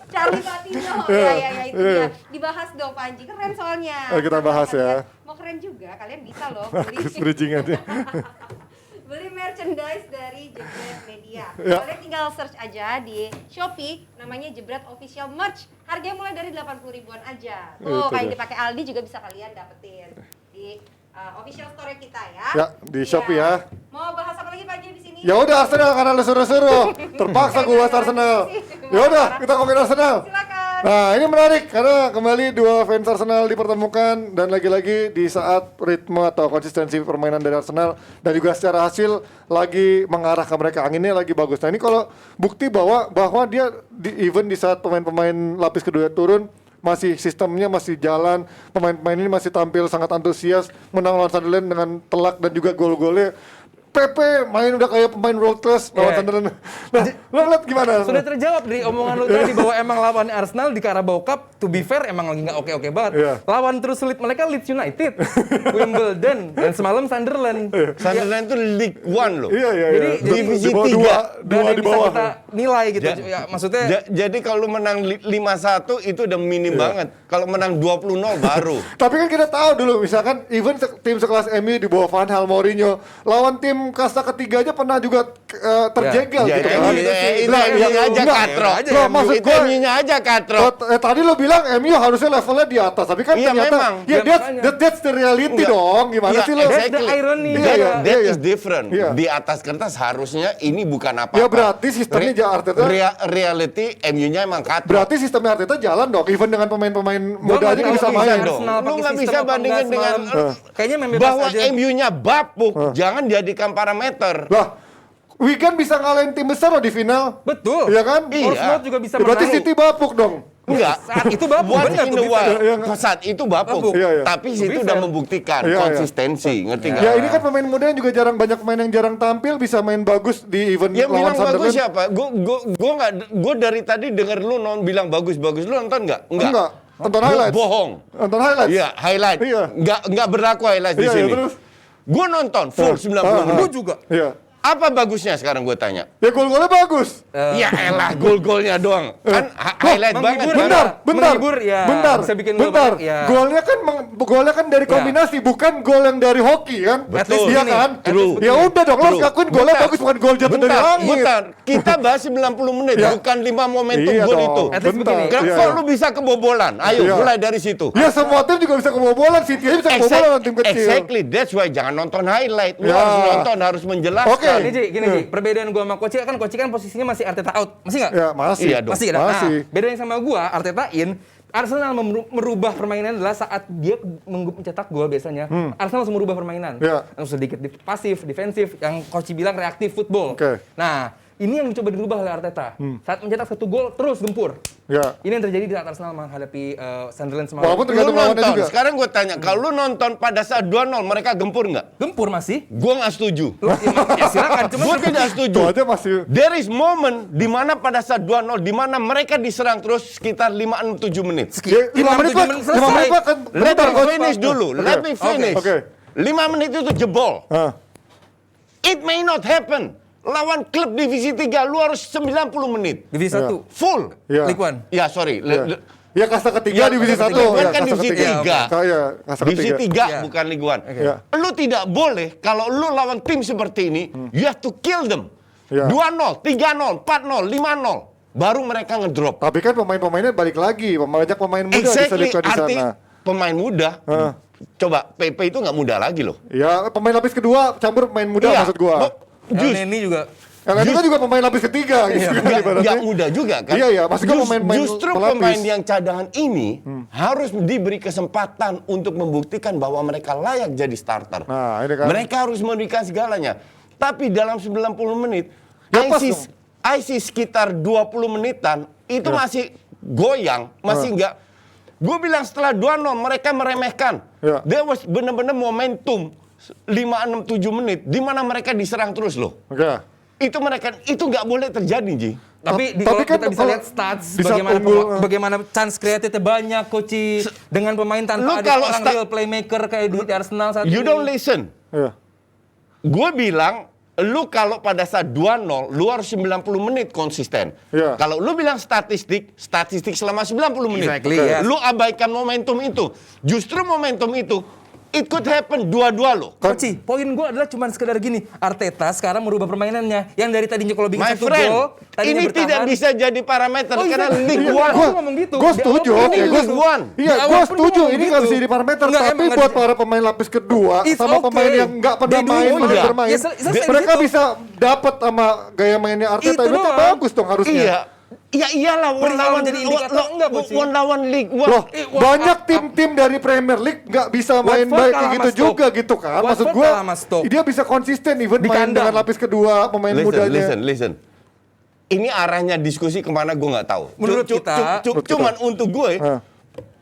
Charlie Patino. Iya, Ya, itu iya. dia. Dibahas dong Panji, keren soalnya. Kita bahas ya. Mau keren juga, kalian bisa loh Bagus beli. bridgingannya. Beli merchandise dari Jebret Media. Ya. Kalian tinggal search aja di Shopee, namanya Jebret Official Merch. Harganya mulai dari 80 ribuan aja. Tuh, Itu kayak yang dia. dipakai Aldi juga bisa kalian dapetin di official store kita ya. Ya, di Shopee ya. Mau bahas apa lagi Pak Ji di sini? Ya udah Arsenal karena lu suruh-suruh. Terpaksa gue bahas Arsenal. Ya udah, kita ngomongin Arsenal. Silakan. Nah, ini menarik karena kembali dua fans Arsenal dipertemukan dan lagi-lagi di saat ritme atau konsistensi permainan dari Arsenal dan juga secara hasil lagi mengarah ke mereka, anginnya lagi bagus. Nah, ini kalau bukti bahwa dia even di saat pemain-pemain lapis kedua turun masih sistemnya masih jalan, pemain-pemain ini masih tampil sangat antusias, menang lawan Sunderland dengan telak dan juga gol-golnya. Pepe main udah kayak pemain world class lawan Iya. Sunderland. Nah, lo lihat gimana? Sudah terjawab dari omongan lu tadi bahwa emang lawan Arsenal di Carabao Cup, to be fair emang lagi nggak oke-oke banget. Iya. Lawan terus sulit mereka Leeds United, Wimbledon, dan semalam Sunderland. Sunderland itu League One loh. Iya. Jadi divisi di bawah tiga. Dan dua yang di bisa bawah. kita nilai gitu. Ja- Ya, maksudnya Jadi kalau lu menang 5-1 itu udah minim banget. Kalau menang 20-0 baru. Tapi kan kita tahu dulu, misalkan even tim sekelas MU di bawah Van Hal Mourinho lawan tim kasta ketiga aja pernah juga terjegal Ya, gitu itu kan. MU-nya aja enggak. katro. Loh, maksud Itu gua- MU-nya aja katro. Tadi lo bilang MU harusnya levelnya di atas, tapi kan Iya, ternyata memang. ya Ya, that's the reality Enggak. dong. Gimana Iya, sih lo? That's the irony. Iya, iya. That is different. Iya. Di atas kertas harusnya ini bukan apa-apa. Ya, berarti sistemnya Arteta- reality MU-nya emang katro. Berarti sistemnya Arteta jalan dong, even dengan pemain-pemain muda aja dia bisa bisa main. dong. Lu nggak bisa bandingin dengan kayaknya membebas bahwa aja. MU-nya bapuk, jangan jadikan parameter. Lah, Wigan bisa ngalahin tim besar loh di final. Betul. Iya kan? Iya. Portsmouth juga bisa Berarti menang. City bapuk dong. Enggak. Saat itu bapuk, Once benar in tuh, a bisa. while. Iya, Saat itu bapuk. Bapuk. Iya, iya. Tapi To situ be udah fair. membuktikan Iya, iya. konsistensi, ngerti nggak? Ya ini kan pemain muda yang juga banyak pemain yang jarang tampil bisa main bagus di event Yang lawan bilang bagus Sunderland. siapa? Gue dari tadi denger lu bilang bagus. Lu nonton nggak? Enggak. Tonton highlights. Bohong. Nonton highlights. Iya, highlight. Iya. Nggak berlaku highlight di Iya, iya, sini. terus? Gue nonton full 90 menit. Gue juga. Iya. Apa bagusnya sekarang gue tanya? Ya gol-golnya bagus. Ya elah gol-golnya doang. Kan highlight banget. menghibur, kan? Bentar, bentar. Menghibur, ya. Bentar. Bisa bikin gol bentar. banyak, ya. Golnya kan dari kombinasi, bukan gol yang dari hoki kan? Betul. Iya Gini, kan? True. Ya udah dong, lo harus True. ngakuin golnya Bentar. bagus, bukan gol jatuh dari langit. Bentar. Kita bahas 90 menit, Ya. bukan 5 momentum Iya gol dong. itu. At least Bentar. begini. Iya, Kok iya. lu bisa kebobolan? Ayo, Iya. mulai dari situ. Ya semua tim juga bisa kebobolan, City aja bisa kebobolan lawan tim kecil. Exactly, that's why jangan nonton highlight. Lu Ya. harus nonton, harus menjelaskan. Oke. Ini gini Ji, perbedaan gua sama Koci kan posisinya masih Arteta out, masih nggak? Ya masih. Iya dong. Masih ada. Masih. Nah, bedanya sama gua, Arteta in, Arsenal merubah permainan adalah saat dia mencetak gol biasanya. Arsenal langsung merubah permainan. Ya. Langsung sedikit pasif, defensif, yang Koci bilang reaktif football. Oke. Nah, ini yang coba dirubah oleh Arteta. Saat mencetak satu gol terus gempur. Ya. Ini yang terjadi di saat Arsenal menghadapi Sunderland semalam. Walaupun Lu tergantung lawannya nonton, juga. sekarang gue tanya, kalau lu nonton pada saat 2-0, mereka gempur nggak? Gempur masih. Gue nggak setuju. Ya silakan, cuma Gue tidak setuju. Itu aja masih. There is moment di mana pada saat 2-0, di mana mereka diserang terus sekitar 5-7 menit. Ya, 5 menit pak, 5 menit pak kan. Let bentar, me Coach. finish dulu. Oke. Let me finish. Oke. 5 menit itu jebol. Ah. It may not happen. Lawan klub divisi 3 lu harus 90 menit. Divisi 1. Full. Ya. League One. Ya sorry. Ya. Ya kasta ketiga Ya, divisi kasta 1. ketiga. Ya, Kan kasta divisi ketiga. 3. Iya, kasta Divisi ketiga. 3 Ya. bukan Ligue 1. Ya. Lu tidak boleh kalau lu lawan tim seperti ini, you have to kill them. Ya. 2-0, 3-0, 4-0, 5-0. Baru mereka ngedrop. Tapi kan pemain-pemainnya balik lagi, banyak pemain muda Exactly, diselipkan di arti sana. pemain muda. Ah. Coba, PP itu nggak muda lagi loh. Ya, pemain lapis kedua campur pemain muda Iya. maksud gua. Jus. Ini juga Karena itu kan juga pemain lapis ketiga gitu kan ibaratnya. Nggak mudah juga kan. Iya, iya, maksudnya pemain-pemain Justru pelapis. pemain yang cadangan ini harus diberi kesempatan untuk membuktikan bahwa mereka layak jadi starter. Nah, ini kan. Mereka harus memberikan segalanya. Tapi dalam 90 menit, Ya, pas IC sekitar 20 menitan itu masih goyang, masih nggak. Gue bilang setelah 2-0 mereka meremehkan. Ya. There was benar-benar momentum 5, 6, 7 menit di mana mereka diserang terus loh. Oke. Itu nggak boleh terjadi, Ji. Tapi Tapi kalau kan kita bisa kalau lihat stats di saat bagaimana unggul, bagaimana chance kreatifnya banyak coach dengan pemain Lu tanpa ada kalau orang real playmaker kayak di Arsenal saat You ini. don't listen. Iya. Gue bilang, lu kalau pada saat 2-0, lu harus 90 menit konsisten. Iya. Kalau lu bilang statistik selama 90 menit. Exactly, yes. Lu abaikan momentum itu. Justru momentum itu, it could happen dua-dua lo. Coach, poin gue adalah cuma sekedar gini. Arteta sekarang merubah permainannya. Yang dari tadinya kalau bikin My satu friend, gol, tadinya ini bertahan. tidak bisa jadi parameter Oh, karena iya. League Iya, One. gua ngomong gitu. Gue Di setuju. awal Oke, ini gue League One. Iya, Di gue awal pun setuju. ngomong Ini gitu. nggak bisa jadi parameter. Nggak, Tapi emang nggak buat bisa. para pemain lapis kedua It's sama okay. pemain yang nggak pernah They do main, it. baru Iya. bermain, Ya, selesai mereka gitu. bisa dapat sama gaya mainnya Arteta. Itu Itu doang. bagus dong harusnya. Iya. Ya iyalah, one Perihal lawan menjadi indikator enggak, Coach? one lawan League One. Loh, Watford banyak tim-tim dari Premier League nggak bisa main Watford baik kalah kayak sama gitu Stoke. juga gitu kan. Maksud Watford gue, kalah sama Stoke. dia bisa konsisten even Di main kandang. dengan lapis kedua, pemain mudanya. Listen. Ini arahnya diskusi kemana gue nggak tahu. Menurut kita- Cuman untuk gue, Hah.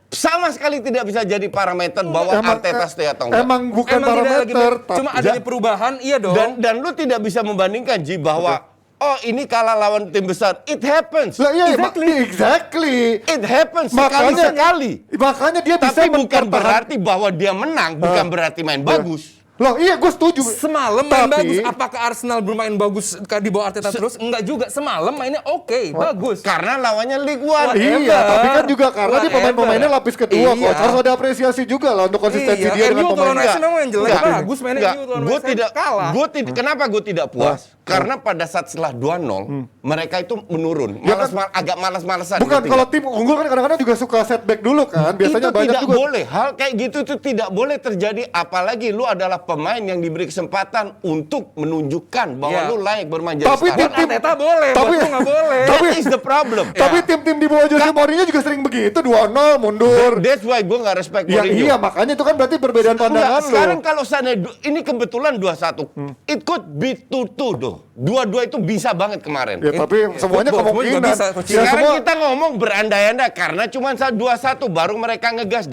sama sekali tidak bisa jadi parameter bahwa Arteta stay atau enggak. Emang bukan Emang tidak lagi parameter. cuma adanya perubahan, iya dong. Dan lu tidak bisa membandingkan Ji bahwa oh ini kalah lawan tim besar. It happens. Lah iya, Exactly. exactly. It happens Makanya- sekali-sekali. Makanya dia bisa Tapi bukan mempertahan- berarti bahwa dia menang, bukan berarti main bagus. Loh iya gue setuju. Semalam main Tapi- bagus. Apakah Arsenal bermain bagus di bawah Arteta terus? Enggak juga. Semalam mainnya oke, bagus. Karena lawannya League One. Whatever. Iya, tapi kan juga karena dia Whatever. pemain-pemainnya lapis kedua, Iya. coach. Harus ada apresiasi juga lah untuk konsistensi dia dengan MU kalau pemainnya. Arsenal main jelek, Enggak. bagus mainnya Enggak. MU kalau Gue Arsenal tidak kalah. Kenapa gue tidak puas? Karena pada saat setelah 2-0 mereka itu menurun. Ya kan- Agak malas-malasan. Bukan, ngerti kalau nggak? tim unggul kan kadang-kadang juga suka setback dulu kan. Biasanya itu banyak tidak juga. boleh. Hal kayak gitu itu tidak boleh terjadi. Apalagi lu adalah pemain yang diberi kesempatan untuk menunjukkan bahwa Iya. lu layak bermain jadi Tapi starter. Buat Arteta boleh, Tapi- buat lu nggak boleh. That is the problem. Tapi tim-tim di bawah Jose Mourinho juga sering begitu, 2-0 mundur. That's why gue nggak respect Ya Mourinho. iya, makanya itu kan berarti perbedaan Enggak, pandangan lo. sekarang kalau sana ini kebetulan 2-1. It could be 2-2 tuh. 2-2 itu bisa banget kemarin. Ya tapi semuanya Football kemungkinan. juga bisa, coach. Ya, Sekarang semua- kita ngomong berandai-andai karena cuma 2-1 baru mereka ngegas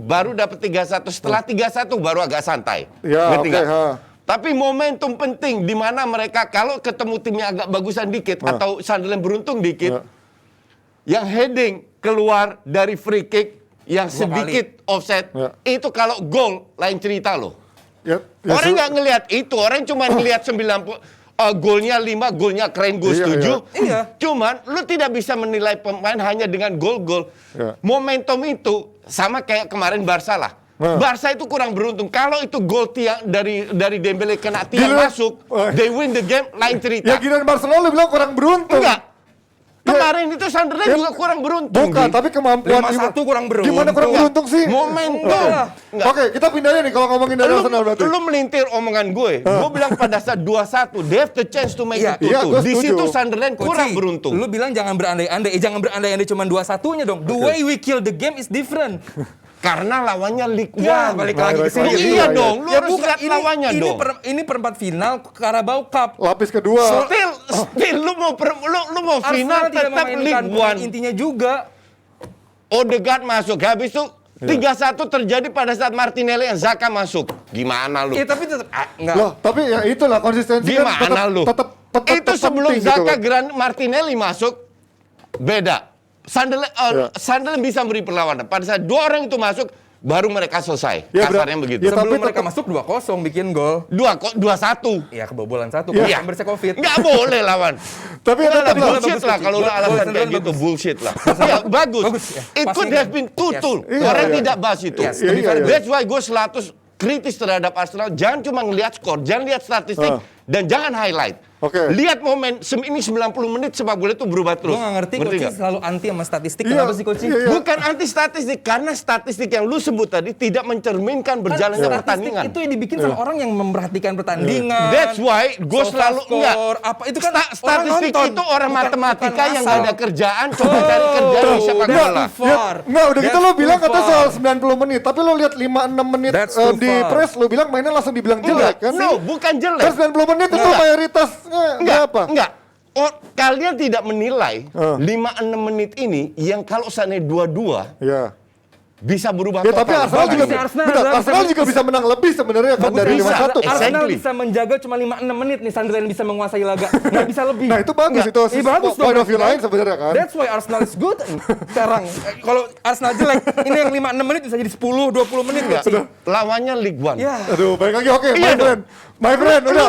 baru dapat 3-1, setelah 3-1 baru agak santai. Ya, Ngerti oke, nggak? ha. Tapi momentum penting di mana mereka kalau ketemu timnya agak bagusan dikit atau Sunderland beruntung dikit, yang heading keluar dari free kick yang sedikit offset, itu kalau gol lain cerita loh. Ya, Orang nggak ngelihat itu, orang cuma ngelihat 90 golnya 5, golnya keren, gue Iya, setuju. iya. Cuman lu tidak bisa menilai pemain hanya dengan gol-gol. Iya. Momentum itu sama kayak kemarin Barca lah. Barca itu kurang beruntung. Kalau itu gol tiang dari Dembele kena tiang Gila. masuk, Wah. they win the game, lain Ya cerita. giliran Barcelona lu bilang kurang beruntung. Enggak. Kemarin itu Sunderland Ya. juga kurang beruntung. Bukan, Ji. tapi kemampuan 5-1 kurang beruntung. Gimana kurang Enggak. beruntung sih? Momentum. Enggak. Oke, kita pindahnya nih kalau ngomongin dari Arsenal berarti. Lu melintir omongan gue. Gue bilang pada saat 2-1, they have the chance to make Iya. it 2-2. Iya, gue Di setuju. situ Sunderland kurang Coach, beruntung. Lu bilang jangan berandai-andai. Jangan berandai-andai cuma 2-1-nya dong. The way we kill the game is different. Karena lawannya League Ya, One. balik Nah, lagi ke balik sini. lagi. Iya Iya, dong, lu Ya harus bukan, lihat lawannya dong. Ini perempat final Carabao Cup. Lapis kedua. Still lu mau final tidak tetap memainkan League pemain One. intinya juga. Odegaard masuk, habis itu 3-1 terjadi pada saat Martinelli yang Zaka masuk. Gimana lu? Ya tapi tetap enggak. Loh, tapi ya itulah konsistensi kan Gimana lu? tetap Itu sebelum penting gitu Zaka kan. Martinelli masuk, beda. Sunderland bisa beri perlawanan. Pada saat dua orang itu masuk, baru mereka selesai. Ya, Kasarnya begitu. ya, Sebelum tapi mereka tetap- masuk 2-0 bikin gol. 2-1. Ya kebobolan 1 Iya. kan bersih Covid. Nggak boleh lawan. Tapi Udah lah, tetap lah. bullshit lah kalau udah alasan kayak Sunderland gitu, bagus. bullshit lah. Ya, bagus. Bagus, ya. It Pasti could kan. have been tutul. Yes. Iya, Orang iya. tidak bahas itu. Yes, to be fair, iya. That's why gue selalu kritis terhadap Arsenal. Jangan cuma ngelihat skor, jangan lihat statistik, dan jangan highlight. Oke. Lihat momen ini 90 menit sepak bola itu berubah terus. Gue nggak ngerti, Coach nggak? selalu anti sama statistik. Iya, Kenapa sih, Coach? iya. Bukan anti statistik, karena statistik yang lu sebut tadi tidak mencerminkan berjalannya Statistik pertandingan. itu yang dibikin sama orang yang memperhatikan pertandingan. That's why gue selalu enggak. Apa itu kan Statistik orang nonton, itu orang bukan matematika yang ngasal. gak ada kerjaan, coba cari kerjaan di sepak that's bola. too far. Nggak, udah gitu That's lo bilang too katanya far. soal 90 menit, tapi lo lihat 5-6 menit That's too di far. press, lo bilang mainnya langsung dibilang jelek kan? No, bukan jelek. Kan 90 menit itu Enggak. mayoritasnya berapa? Enggak. Oh, kalian tidak menilai Ah. 5-6 menit ini yang kalau seandainya 2-2 Ya. bisa berubah Ya total. tapi Arsenal juga, Bagus. Arsenal bentar, bisa- Arsenal juga bisa menang lebih sebenarnya kan dari bisa. 5-1. Arsenal Exactly. bisa menjaga cuma 5-6 menit nih Sunderland bisa menguasai laga. Nggak bisa lebih. Nah itu bagus, itu bagus point dong, of view lain sebenarnya kan. That's why Arsenal is good. Sekarang kalau Arsenal jelek, ini yang 5-6 menit bisa jadi 10-20 menit Enggak. Coach. Lawannya League One. Ya. Aduh, balik lagi, oke, Iya my friend. My friend, udah.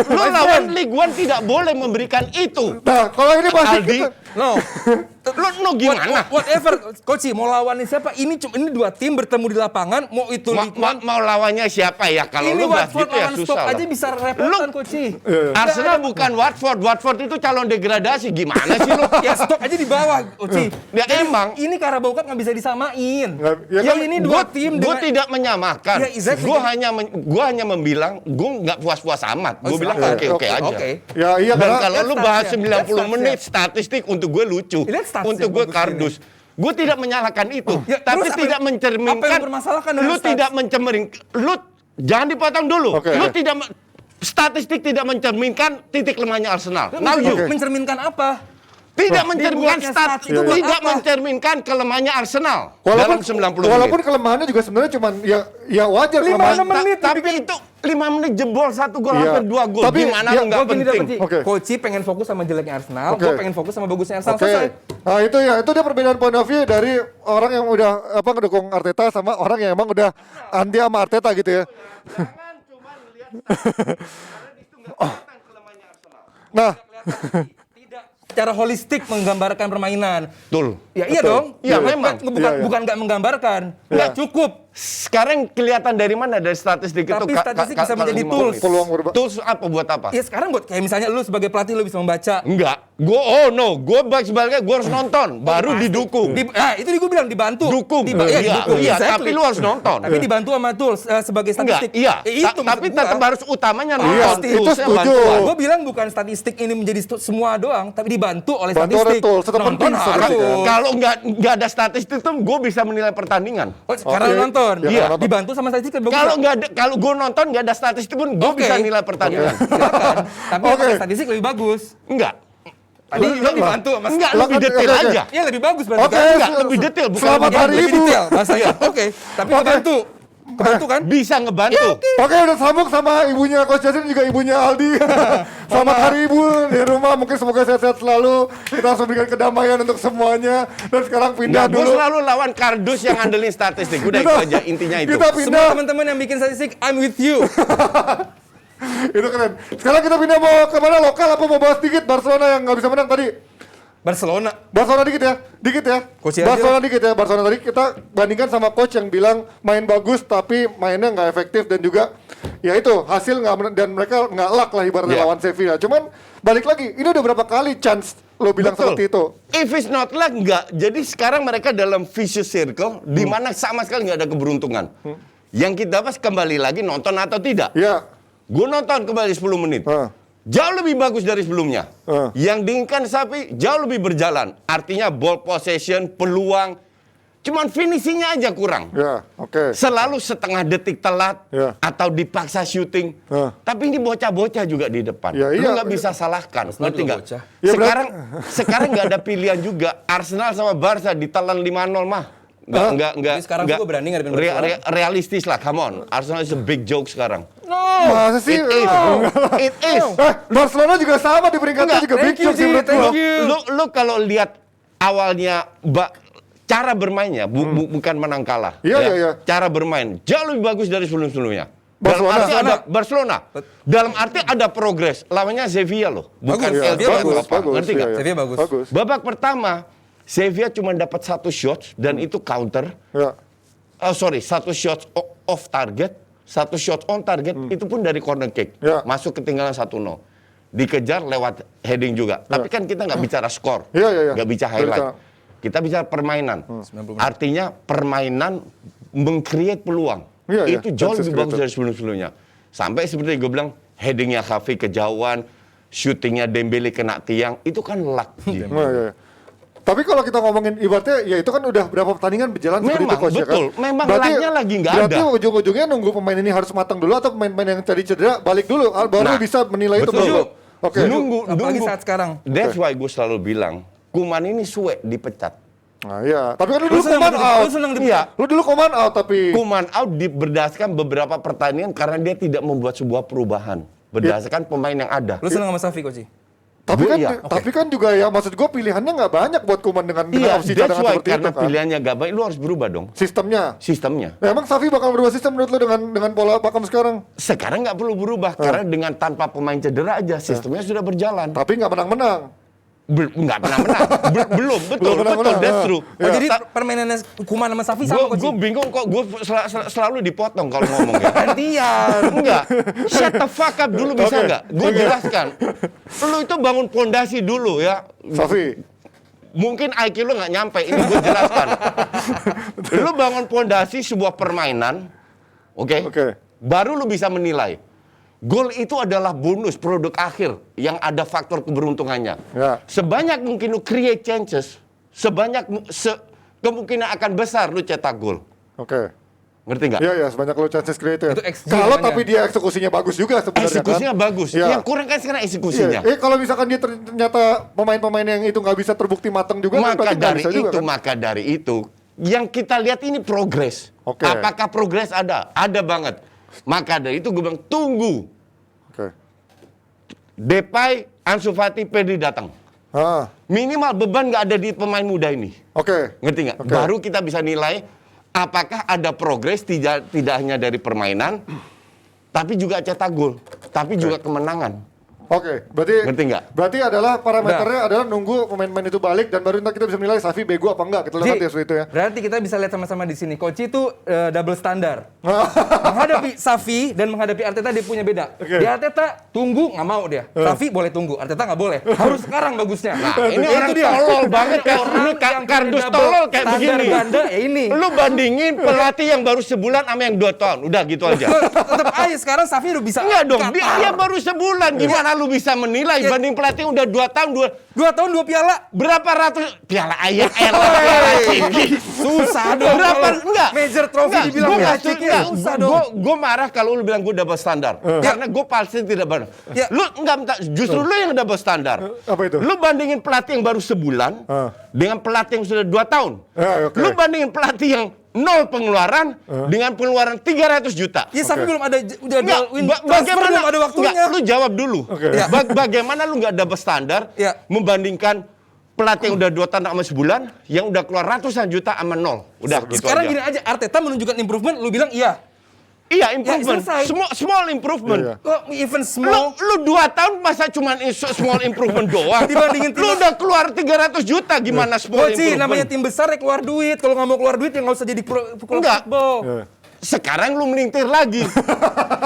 Lo lawan League One tidak boleh memberikan itu. Nah, kalau ini pasti Aldi, kita... No. lo gimana? Whatever, Coach, mau lawanin siapa? Ini dua tim bertemu di lapangan, mau itu League One. Mau lawannya siapa ya? Kalau Ini lu bahas Watford gitu ya lawan susah Stoke lah. aja bisa repotan, Coach. Arsenal bukan Watford. Watford itu calon degradasi. Gimana sih lu? Ya Stoke aja di bawah, Coach. Ya emang. Ini Carabao Cup nggak bisa disamain. Ya Yang kan, ini dua tim Gue dengan... tidak menyamakan. Ya, exactly. Gue hanya membilang gue nggak puas-puas amat. Gue bilang silakan. oke aja. Oke. Ya iya Dan karena... kalau lu Lihat bahas statsnya. 90 Lihat menit statistik untuk gue lucu, Lihat statsnya untuk gue bagus kardus. Gue tidak menyalahkan itu, Ya, tapi terus apa tidak yang- mencerminkan. apa yang dipermasalahkan dengan Lu stats? tidak mencerminkan. Lu jangan dipotong dulu. Oke, Lu oke. tidak statistik tidak mencerminkan titik lemahnya Arsenal. Now you. Mencerminkan apa? Tidak mencerminkan Dibuatnya stats itu buat tidak apa? mencerminkan kelemahannya Arsenal dalam 90 walaupun menit. kelemahannya juga sebenarnya cuman ya wajar 5-6 kelemahan. menit Tapi itu 5 menit jebol 1 gol Iya. hampir 2 gol. Tapi, Gimana ya, lu nggak Gue gini penting? dapet, Oke. Coach pengen fokus sama jeleknya Arsenal, Oke. gue pengen fokus sama bagusnya Arsenal. Oke. Selesai. Nah itu ya, itu dia perbedaan point of view dari orang yang udah ngedukung Arteta sama orang yang emang udah anti sama Arteta gitu ya. Nah, Tidak secara holistik menggambarkan permainan. Betul. Ya iya dong. Iya, Bukan- memang. Bukan Iya, iya. bukan nggak menggambarkan. Nggak cukup. Sekarang kelihatan dari mana dari statistik itu? Tapi statistik bisa menjadi kalau tools. peluang berubah. Tools apa buat apa? Ya sekarang buat kayak misalnya lu sebagai pelatih lu bisa membaca. Enggak. Gue sebagai gue harus nonton baru didukung. Itu gue bilang dibantu. Dukung. Iya, didukung. Iya, Exactly. tapi lu harus nonton. Tapi dibantu sama tools sebagai Enggak, statistik. iya. Itu Tapi maksud tetap gua. harus utamanya Iya, nonton. itu Toolsnya setuju. bantuan. Gue bilang bukan statistik ini menjadi semua doang, tapi dibantu oleh Bantu oleh statistik. tools, tetap Nonton penting sekali harus. kan. Kalau nggak ada statistik tuh gue bisa menilai pertandingan. Oh, sekarang Oke. nonton. Ya, Iya. nonton. Dibantu sama statistik bagus. Kalau gue nonton nggak ada statistik pun gue Oke. bisa nilai pertandingan. Silakan. Tapi Oke. pakai statistik lebih bagus. Enggak. Tadi lu dibantu sama Enggak, Lah, lebih oke, detail oke. aja. Iya lebih bagus berarti Oke, kan? Enggak, lebih detail bukan selamat lebih hari Lebih Ibu. detail bahasanya. Oke. Tapi Oke. kebantu. Kebantu kan? Bisa ngebantu. Oke udah sambung sama ibunya Coach Jason juga ibunya Aldi. Selamat hari Ibu di rumah, mungkin semoga sehat-sehat selalu. Kita langsung berikan kedamaian untuk semuanya. Dan sekarang pindah Gue dulu. selalu lawan kardus yang ngandelin statistik. Udah itu aja intinya itu. Kita Semua pindah. teman-teman yang bikin statistik, I'm with you. Itu keren. Sekarang kita pindah mau kemana, lokal apa mau bahas dikit Barcelona yang nggak bisa menang tadi? Barcelona. Barcelona dikit ya, Coach aja. Barcelona dikit ya. Barcelona tadi kita bandingkan sama coach yang bilang main bagus tapi mainnya nggak efektif dan juga ya itu hasil nggak dan mereka nggak luck lah ibaratnya Yeah. lawan Sevilla. Cuman balik lagi, ini udah berapa kali chance lo bilang Betul. seperti itu? If it's not luck, enggak. Jadi sekarang mereka dalam vicious circle di mana sama sekali nggak ada keberuntungan. Yang kita pas kembali lagi nonton atau tidak. Ya, Gue nonton kembali 10 menit. Jauh lebih bagus dari sebelumnya. Yang diinginkan Sapi jauh lebih berjalan. Artinya ball possession, peluang. Cuman finishingnya aja kurang. ya, oke. Selalu setengah detik telat Ya. atau dipaksa syuting. Tapi ini bocah-bocah juga di depan. Ya, Lu iya. nggak bisa salahkan. Arsenal Ngerti juga nggak? bocah. Ya, Sekarang nggak ada pilihan juga. Arsenal sama Barca ditelan 5-0 mah. Nggak. Tapi sekarang nggak- juga berani ngadepin Barcelona. realistis lah, come on. Arsenal is a big joke sekarang. Masa sih? It is. It is. Barcelona juga sama di peringkatnya Enggak, juga big thank you, joke sih Ji, menurut thank gua. you. Lu kalau lihat awalnya cara bermainnya bukan menang kalah. Iya, ya. iya, iya. Cara bermain jauh lebih bagus dari sebelum-sebelumnya. Barcelona. Dalam arti ada progres. Lawannya Sevilla loh, bukan Bagus, El dia Clasico bagus, apa. Ngerti nggak? iya, iya. Sevilla bagus. Babak pertama Sevilla cuma dapat 1 shot dan itu counter. Ya. Satu shot off target, 1 shot on target itu pun dari corner kick. Ya. Masuk ketinggalan 1-0. dikejar lewat heading juga. Tapi kan kita nggak bicara skor, Iya. nggak bicara highlight. Kita bicara permainan. Artinya permainan meng-create peluang. Iya. Itu jauh Chances lebih bagus created. dari sebelum-sebelumnya. Sampai seperti gue bilang, headingnya Xavi kejauhan, shootingnya Dembele kena tiang, itu kan luck. Iya. Tapi kalau kita ngomongin ibaratnya, ya itu kan udah berapa pertandingan berjalan seperti itu, Memang, Coach, ya kan? betul. Memang lucknya lagi nggak Berarti ada. ujung-ujungnya nunggu pemain ini harus matang dulu atau pemain-pemain yang tadi cedera balik dulu, baru Nah, bisa menilai itu. betul. Oke. Apalagi saat sekarang. That's why gue selalu bilang, Kuman ini suwe dipecat. Nah, iya. Tapi kan lu Lu dulu senang Kuman out. lu senang di Iya, Lu dulu Kuman out tapi Kuman out berdasarkan beberapa pertandingan karena dia tidak membuat sebuah perubahan berdasarkan pemain yang ada. Lu senang sama Xavi, Coach? tapi Gua kan iya. tapi kan juga ya maksud gue pilihannya nggak banyak buat Kuman dengan Iya, opsi that's cadangan why seperti karena itu kan. pilihannya gak baik, lu harus berubah dong Sistemnya. sistemnya. Nah, emang Xavi bakal berubah sistem menurut lu dengan pola Bakam sekarang? Sekarang nggak perlu berubah karena dengan tanpa pemain cedera aja sistemnya sudah berjalan. Tapi nggak menang-menang. Nggak pernah menang. Belum, betul, Belum menang. that's true. Oh, jadi permainannya Kuman sama Xavi sama, Coach? Gue bingung kok, gue selalu dipotong kalau ngomong ya. Gantian. Enggak, shut the fuck up dulu bisa Oke. nggak? Gue jelaskan. Lu itu bangun pondasi dulu ya. Xavi. Mungkin IQ lu nggak nyampe, ini gue jelaskan. Lu bangun pondasi sebuah permainan, oke? Oke. Baru lu bisa menilai. Gol itu adalah bonus produk akhir yang ada faktor keberuntungannya. Ya. Sebanyak mungkin lu create chances, kemungkinan akan besar lu cetak gol. Oke. Ngerti nggak? Iya, sebanyak lo chances created. Itu XG Kalau namanya. tapi dia eksekusinya bagus juga sebenarnya Eksekusinya kan? bagus. Iya. Yang kurang kan sekarang Iya. eksekusinya. Kalau misalkan dia ternyata pemain-pemain yang itu nggak bisa terbukti matang juga, kan Maka berarti nggak dari bisa juga, itu, kan? maka dari itu, yang kita lihat ini progres. Oke. Apakah progres ada? Ada banget. Maka dari itu gue bilang tunggu. Oke. Depay, Ansu Fati, Pedri datang. Ah, Minimal beban nggak ada di pemain muda ini. oke. Ngerti nggak? Oke. Baru kita bisa nilai apakah ada progres tidak hanya dari permainan, tapi juga cetak gol, tapi juga kemenangan. Oke, berarti Ngerti nggak? Berarti adalah parameternya adalah nunggu pemain-pemain itu balik dan baru ntar kita bisa menilai Xavi bego apa enggak. Kita lihat Ji, ya seperti itu ya. berarti kita bisa lihat sama-sama di sini. Coach itu double standar. Menghadapi Xavi dan menghadapi Arteta dia punya beda. Oke. Di Arteta tunggu nggak mau dia. Xavi boleh tunggu, Arteta nggak boleh. Harus sekarang bagusnya. Nah, ini Itu orang dia. tolol banget kayak Orang ini yang punya kardus double tolol kayak standar begini. ganda ya ini. Lu bandingin pelatih yang baru sebulan sama yang 2 tahun. Udah gitu aja. Tetap aja sekarang Xavi udah bisa. Enggak dong, Qatar. dia baru sebulan. Gimana lu bisa menilai Ya. banding pelatih yang udah 2 tahun, 2 tahun 2 piala. berapa ratus piala ayah piala ciki. Susah dong. Berapa kalau enggak? Major trophy dibilang Gua piala nggak ciki. suka. Susah dong. Gue marah kalau lu bilang gue double standar. Karena gue pasti tidak benar. Ya. Lu enggak minta, justru lu yang double standar. Apa itu? Lu bandingin pelatih yang baru sebulan dengan pelatih yang sudah 2 tahun. Ya, oke. Lu bandingin pelatih yang 0 pengeluaran dengan pengeluaran 300 juta. Ya Xavi belum ada udah Enggak, win transfer belum ada waktunya. Enggak, lu jawab dulu. Oke. Ya. Bagaimana lu nggak double standar Ya. membandingkan pelatih yang udah 2 tahun sama sebulan, yang udah keluar ratusan juta sama 0. Udah gitu Sekarang aja. gini aja, Arteta menunjukkan improvement, lu bilang iya. Iya, improvement. selesai. Small improvement. Iya, iya. Kok even small? Lu 2 tahun masa cuman small improvement doang. Dibandingin Lu tim- udah keluar 300 juta gimana small Coach, namanya improvement? tim besar ya keluar duit. Kalau nggak mau keluar duit ya nggak usah jadi klub Enggak. football. Ya. Sekarang lu melintir lagi.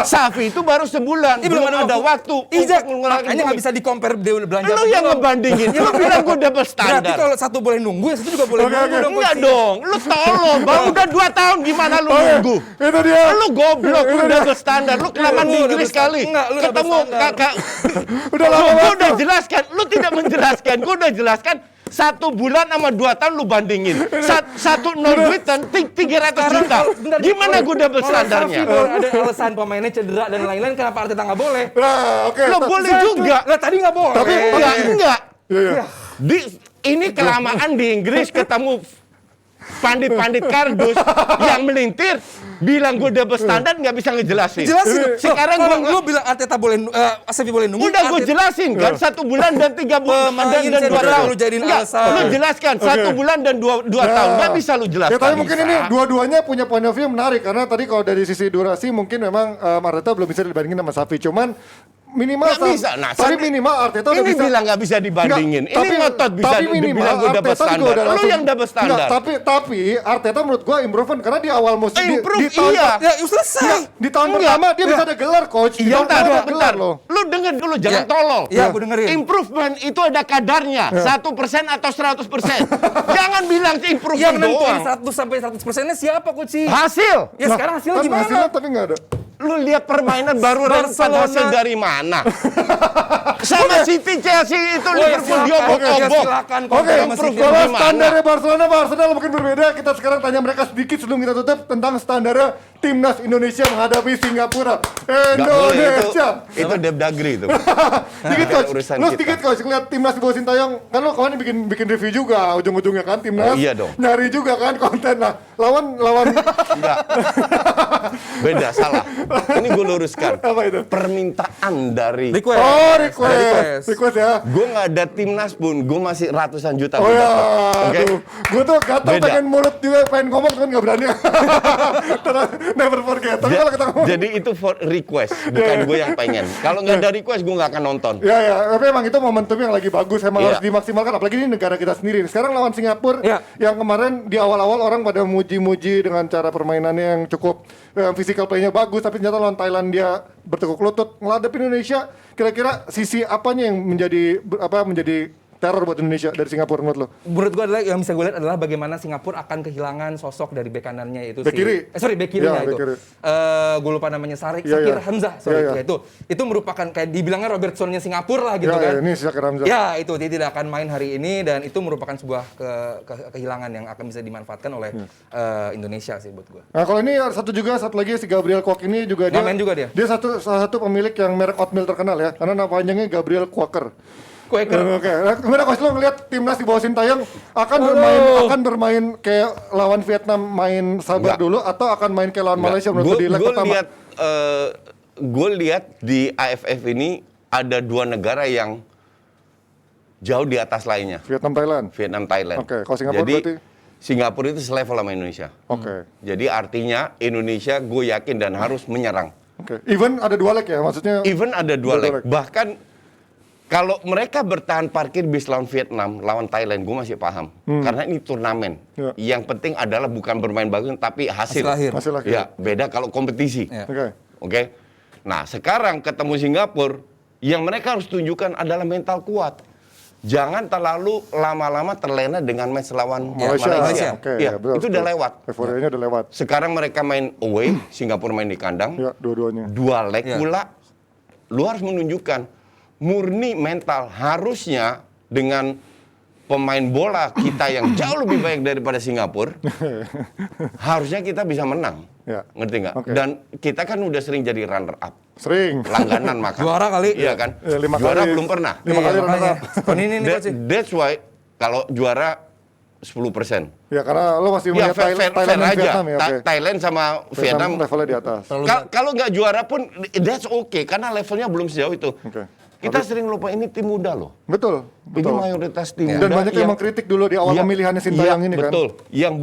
Xavi itu baru sebulan, Ini belum ada waktu. Iya, untuk mengeluarkan makanya nggak duit. bisa di-compare dia belanja. Lu yang ngebandingin, lu bilang gue double Berarti standar. kalau satu boleh nunggu, yang satu juga boleh Oke, nunggu oke. dong. Enggak Coach. dong, lu tolol, baru udah 2 tahun gimana lu nunggu? Itu dia. Lu goblok, lu double standar, lu kelamaan di Lu Inggris double kali. standar. Enggak, lu double Ketemu standar. kakak. Udah lama Gue banget. udah jelaskan, lu tidak menjelaskan, gue udah jelaskan. 1 bulan sama 2 tahun lu bandingin. 1 0 duit dan 300 juta. Bentar, Gimana gue double kalau standarnya? Xavi boleh ada alasan pemainnya cedera dan lain-lain, kenapa Arteta nggak boleh? Nah, oke. Lo boleh juga. Lah tadi nggak boleh. Tapi- Enggak. Iya, iya. Ini kelamaan di Inggris ketemu pandit-pandit kardus yang melintir bilang gue double standar nggak bisa ngejelasin. Jelasin. Sekarang Kalau gue lu bilang Arteta boleh, Xavi boleh nunggu. udah gue Arteta- jelasin kan 1 bulan dan 3 bulan Pemain dan 2 cedera tahun. lu jadiin Nggak, alasan. lu jelaskan 1 bulan dan 2 tahun nggak bisa lu jelaskan. Ya, tapi mungkin Bisa. ini dua-duanya punya point of view menarik karena tadi kalau dari sisi durasi mungkin memang Arteta belum bisa dibandingin sama Xavi. Cuman minimal Nggak bisa. Nah, tapi sampai- minimal Arteta udah ini bisa. bilang nggak bisa dibandingin. Nggak, Ini ngotot bisa tapi minimal dibilang gue double Arteta juga standar. udah Lu langsung- yang double standar. Nggak, tapi Arteta menurut gua improvement karena di awal musim Improve, di tahun iya. Ya, selesai. Nggak, di tahun Enggak. pertama dia bisa ada gelar coach. Di Iya, tahun pertama ada gelar loh. Lu denger dulu, jangan Ya. tolol. Iya, gua dengerin. Improvement itu ada kadarnya, 1% atau 100%. Jangan bilang Yang improvement nentuin doang. 100 sampai 100%-nya siapa coach sih? Hasil. Ya sekarang hasilnya Kan gimana? hasilnya tapi nggak ada. Lu lihat permainan baru dapat Barcelona. hasil dari mana? Sama City, Chelsea itu Oh, ya, Liverpool silakan. diobok-obok. Silakan. Oke, Compare sama City. kalau gimana? standarnya Barcelona Arsenal mungkin berbeda. Kita sekarang tanya mereka sedikit sebelum kita tutup tentang standarnya timnas Indonesia menghadapi Singapura. Nggak boleh, Indonesia. itu Depdagri itu. Sedikit Ada coach, urusan lu kita. sedikit coach ngeliat timnas di bawah Sintayong. Kan lu kawan bikin review juga ujung-ujungnya kan timnas. Oh, iya dong. Nyari juga kan konten. Nah, lawan Enggak. Beda, salah. Ini gue luruskan. apa itu? Permintaan dari Request. Oh, request ya. gue nggak ada timnas pun, gue masih ratusan juta. Oh gua ya, dapat. Oke? aduh, gue tuh gatel Beda. pengen mulut juga, pengen ngomong kan nggak berani. Never forget. Tapi kalau kita ngomong, Jadi itu for request, bukan gue yang pengen. Kalau nggak ada request, gue nggak akan nonton. ya ya, tapi emang itu momentum yang lagi bagus, emang Iya. harus dimaksimalkan. Apalagi ini negara kita sendiri. Sekarang lawan Singapura, Iya. yang kemarin di awal-awal orang pada muji-muji dengan cara permainannya yang cukup physical play-nya bagus, tapi ternyata lawan Thailand dia bertekuk lutut ngeladep Indonesia. Kira-kira sisi apanya yang menjadi teror buat Indonesia dari Singapura menurut lo? Menurut gue adalah yang bisa gue lihat adalah bagaimana Singapura akan kehilangan sosok dari bek kanannya yaitu Bek kiri. bek kirinya Ya, itu. bek kiri. Gue lupa namanya Iya, Sakir iya. Hamzah, Iya, iya. ya, itu merupakan kayak dibilangnya Robertsonnya Singapura lah gitu Ya, kan. ya, ini Sakir Hamzah. Ya, itu dia tidak akan main hari ini dan itu merupakan sebuah kehilangan yang akan bisa dimanfaatkan oleh Indonesia sih buat gue. Nah kalau ini ada satu lagi si Gabriel Kwak ini juga dia. Nggak main juga dia? Dia salah satu pemilik yang merek oatmeal terkenal ya, karena nama panjangnya Gabriel Quaker. Quaker. Oke, nah, gimana coach lo ngeliat timnas di bawah Sintayong akan bermain kayak lawan Vietnam main sabar Nggak. dulu atau akan main kayak lawan Malaysia menurut lo di leg pertama? Gue lihat di AFF ini ada dua negara yang jauh di atas lainnya. Vietnam Thailand. Vietnam, Thailand. Oke, kalau Singapura Jadi berarti? Singapura itu selevel sama Indonesia. Oke. Jadi artinya Indonesia gue yakin dan harus menyerang. Oke. Even ada 2 leg ya maksudnya. Even ada dua Dua leg. leg. Bahkan kalau mereka bertahan parkir bis lawan Vietnam, lawan Thailand, gue masih paham. Karena ini turnamen. Ya. Yang penting adalah bukan bermain bagus, tapi hasil. Hasil akhir. Hasil akhir. Ya, beda kalau kompetisi. Ya. Oke. Oke. Nah, sekarang ketemu Singapura, yang mereka harus tunjukkan adalah mental kuat. Jangan terlalu lama-lama terlena dengan match lawan Malaysia. Malaysia. Oke, Ya, ya, betul, itu udah betul. lewat. Euforianya udah lewat. Sekarang mereka main away, Singapura main di kandang. Ya, dua-duanya. Dua leg Ya. pula, lu harus menunjukkan murni mental. Harusnya dengan pemain bola kita yang jauh lebih baik daripada Singapura, harusnya kita bisa menang. Ya. Ngerti nggak? Oke. Dan kita kan udah sering jadi runner up. Sering. Langganan makan. Juara kali. Iya kan? Ya, 5 Juara kali. belum pernah. 5 kali runner up. Tahun ini nih coach. That's why kalau juara 10%. Ya karena lo masih Ya melihat fair, Thailand fair dan aja. Vietnam ya. Oke. Thailand sama Vietnam levelnya di atas. Kalau nggak juara pun that's okay karena levelnya belum sejauh itu. Oke. Kita sering lupa ini tim muda loh. Betul. Ini Betul. mayoritas tim Dan muda. banyak yang mengkritik dulu di awal pemilihannya Sintayong ini kan. Betul. Yang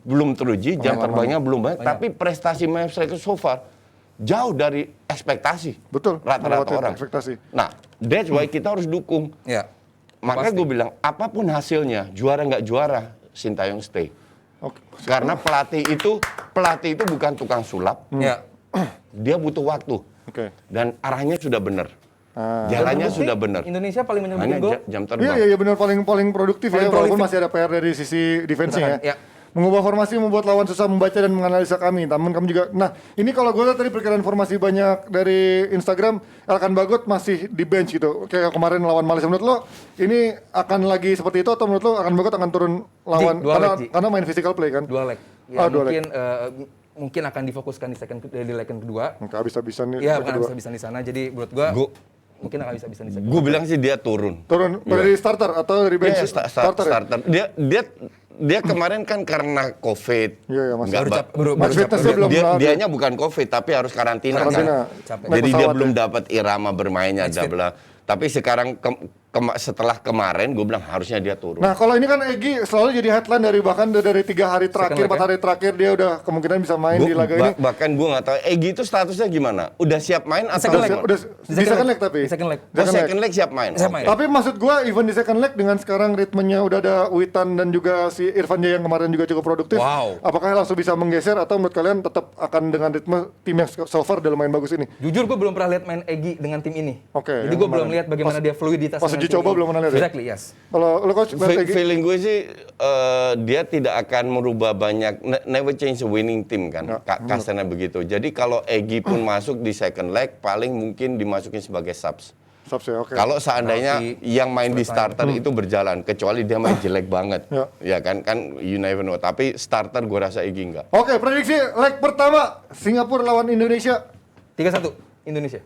belum teruji, jam terbangnya belum banyak, tapi prestasi mereka so far jauh dari ekspektasi. Betul. Rata-rata Melewati orang. ekspektasi. Nah, that's why kita harus dukung. Ya. Makanya Pasti. gue bilang, apapun hasilnya, juara nggak juara, Sintayong stay. Oke. Karena pelatih itu bukan tukang sulap, Ya. dia butuh waktu. Oke. Dan arahnya sudah benar. Ah. Jalannya Terbukti sudah benar. Indonesia paling banyak Hanya bikin gol. jam Iya terbang. iya benar paling produktif Paling ya walaupun prolific. masih ada PR dari sisi defense-nya ya. Ya. Mengubah formasi membuat lawan susah membaca dan menganalisa kami. Namun kami juga. Nah, ini kalau gue lihat tadi perkiraan formasi banyak dari Instagram, Elkan Bagot masih di bench gitu. Kayak kemarin lawan Malaysia. Menurut lo ini akan lagi seperti itu atau menurut lo Elkan Bagot akan turun lawan Dua leg, Ji. karena main physical play kan? 2 leg. Ya, Dua leg. mungkin akan difokuskan di leg kedua. Enggak bisa-bisa nih. Iya, leg bukan kedua. bisa di sana. Jadi menurut gua mungkin akan bisa di sana. Gue bilang sih dia turun. Turun dari starter atau dari bench? Iya, starter. Ya? starter. Dia kemarin kan karena COVID. Iya, iya, Mas. Nggak Baru ba- cap- baru- Match baru fitness-nya capek. belum lagi. Dianya bukan COVID tapi harus karantina. Karantina. kan. Capek. Naik Jadi dia pesawat belum ya. dapat irama bermainnya, Match fit. Tapi sekarang setelah kemarin gue bilang harusnya dia turun. Nah kalau ini kan Egy selalu jadi headline dari 3 hari terakhir, 4 hari terakhir dia udah kemungkinan bisa main di laga ini. Bahkan gue nggak tahu Egy itu statusnya gimana. Udah siap main atau Second leg. gimana? Udah di second leg tapi. Di second leg. Second leg siap main. Siap Oke. main. Tapi maksud gua even di second leg dengan sekarang ritmenya udah ada Witan dan juga si Irfan Jaya yang kemarin juga cukup produktif. Wow. Apakah langsung bisa menggeser atau menurut kalian tetap akan dengan ritme tim yang so far dalam main bagus ini? Jujur gue belum pernah lihat main Egy dengan tim ini. Oke, Jadi yang gue belum kemarin. lihat bagaimana dia fluiditas. pas dengan uji tim coba ini. belum pernah lihat ya? Exactly, yes. Kalau lo coach lihat Egy? Feeling gue sih dia tidak akan merubah banyak, never change a winning team kan, kasarnya begitu. Jadi kalau Egy pun masuk di second leg, paling mungkin dimasukin sebagai subs. Subs ya, oke. Kalau seandainya Berarti yang main di starter itu berjalan, kecuali dia main jelek banget, Ya. ya kan you never know. Tapi starter gue rasa Egy enggak. Oke, prediksi leg pertama Singapura lawan Indonesia. 3-1 Indonesia.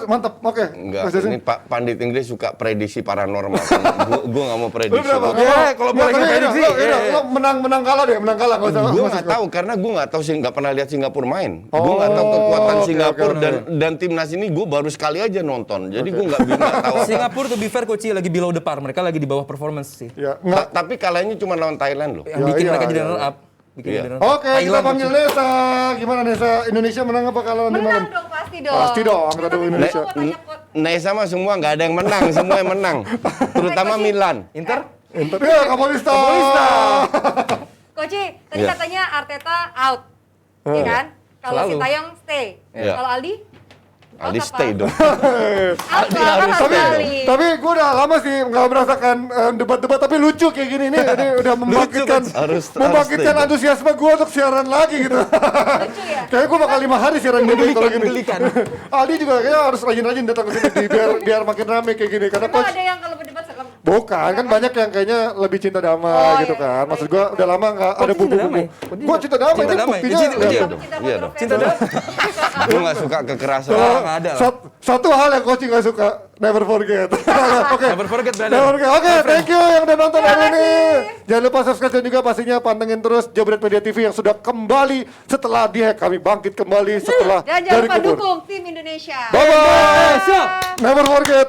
Mantap. Oke. Enggak, Mas Jason. ini Pak Pandit Inggris suka prediksi paranormal. Gue nggak mau Lu prediksi. berapa? Kalau boleh tapi prediksi, lo menang kalah deh, menang kalah. Gue nggak tahu karena gue nggak tahu sih, nggak pernah lihat Singapura main. Gue Oh, nggak tahu kekuatan oke, Singapura oke, dan timnas ini gue baru sekali aja nonton. Jadi gue nggak tahu. Singapura to be fair coach lagi below the par. Mereka lagi di bawah performance sih. Ya, enggak. Tapi kalahnya cuma lawan Thailand loh. Yang bikin iya, mereka jadi iya, runner iya. up. Bikin Iya. jadi runner up. Oke, kita Thailand, panggil coach. Nesa. Gimana Nesa? Indonesia menang apa kalah nanti malam? Menang dong, pasti dong. Pasti dong, kita dukung Indonesia. Nesa mah semua nggak ada yang menang, semua yang menang. Terutama Milan. Inter? Inter ya, Kapolista. Coach, tadi Iya. katanya Arteta out. Iya kan? Kalau Selalu. Sintayong stay. Iya. Kalau Aldi? Aldi Out stay apa? dong. Out lah, kan Tapi, Aldi. tapi gue udah lama sih nggak merasakan debat-debat tapi lucu kayak gini ini udah membangkitkan Harus membangkitkan stay. antusiasme gue untuk siaran lagi gitu. Lucu ya? Kayaknya gue bakal 5 hari siaran gini kalau gini. menggelikan. Aldi juga kayaknya harus rajin-rajin datang ke sini biar makin rame kayak gini karena Emang coach ada yang kalau berdebat serem? bukan kan banyak yang kayaknya lebih cinta damai Oh, gitu iya. kan. Maksud gue udah lama nggak ada Coach cinta buku-buku. damai? Gue cinta damai Cinta ini damai. buktinya. Cinta- lihat. iya. dong. Cinta Iya dong. kontroversi. Cinta dah. Gue nggak suka kekerasan. Kalau nggak ada lah. Satu hal yang coach nggak suka, never forget. Oke. Never forget, brother. Never forget. Oke, thank you yang udah nonton Terima hari ini. kasih. Jangan lupa subscribe dan juga pastinya pantengin terus Jabret Media TV yang sudah kembali setelah dihack. Kami bangkit kembali setelah Dan jangan dari lupa kubur. dukung tim Indonesia. Bye bye. Never forget.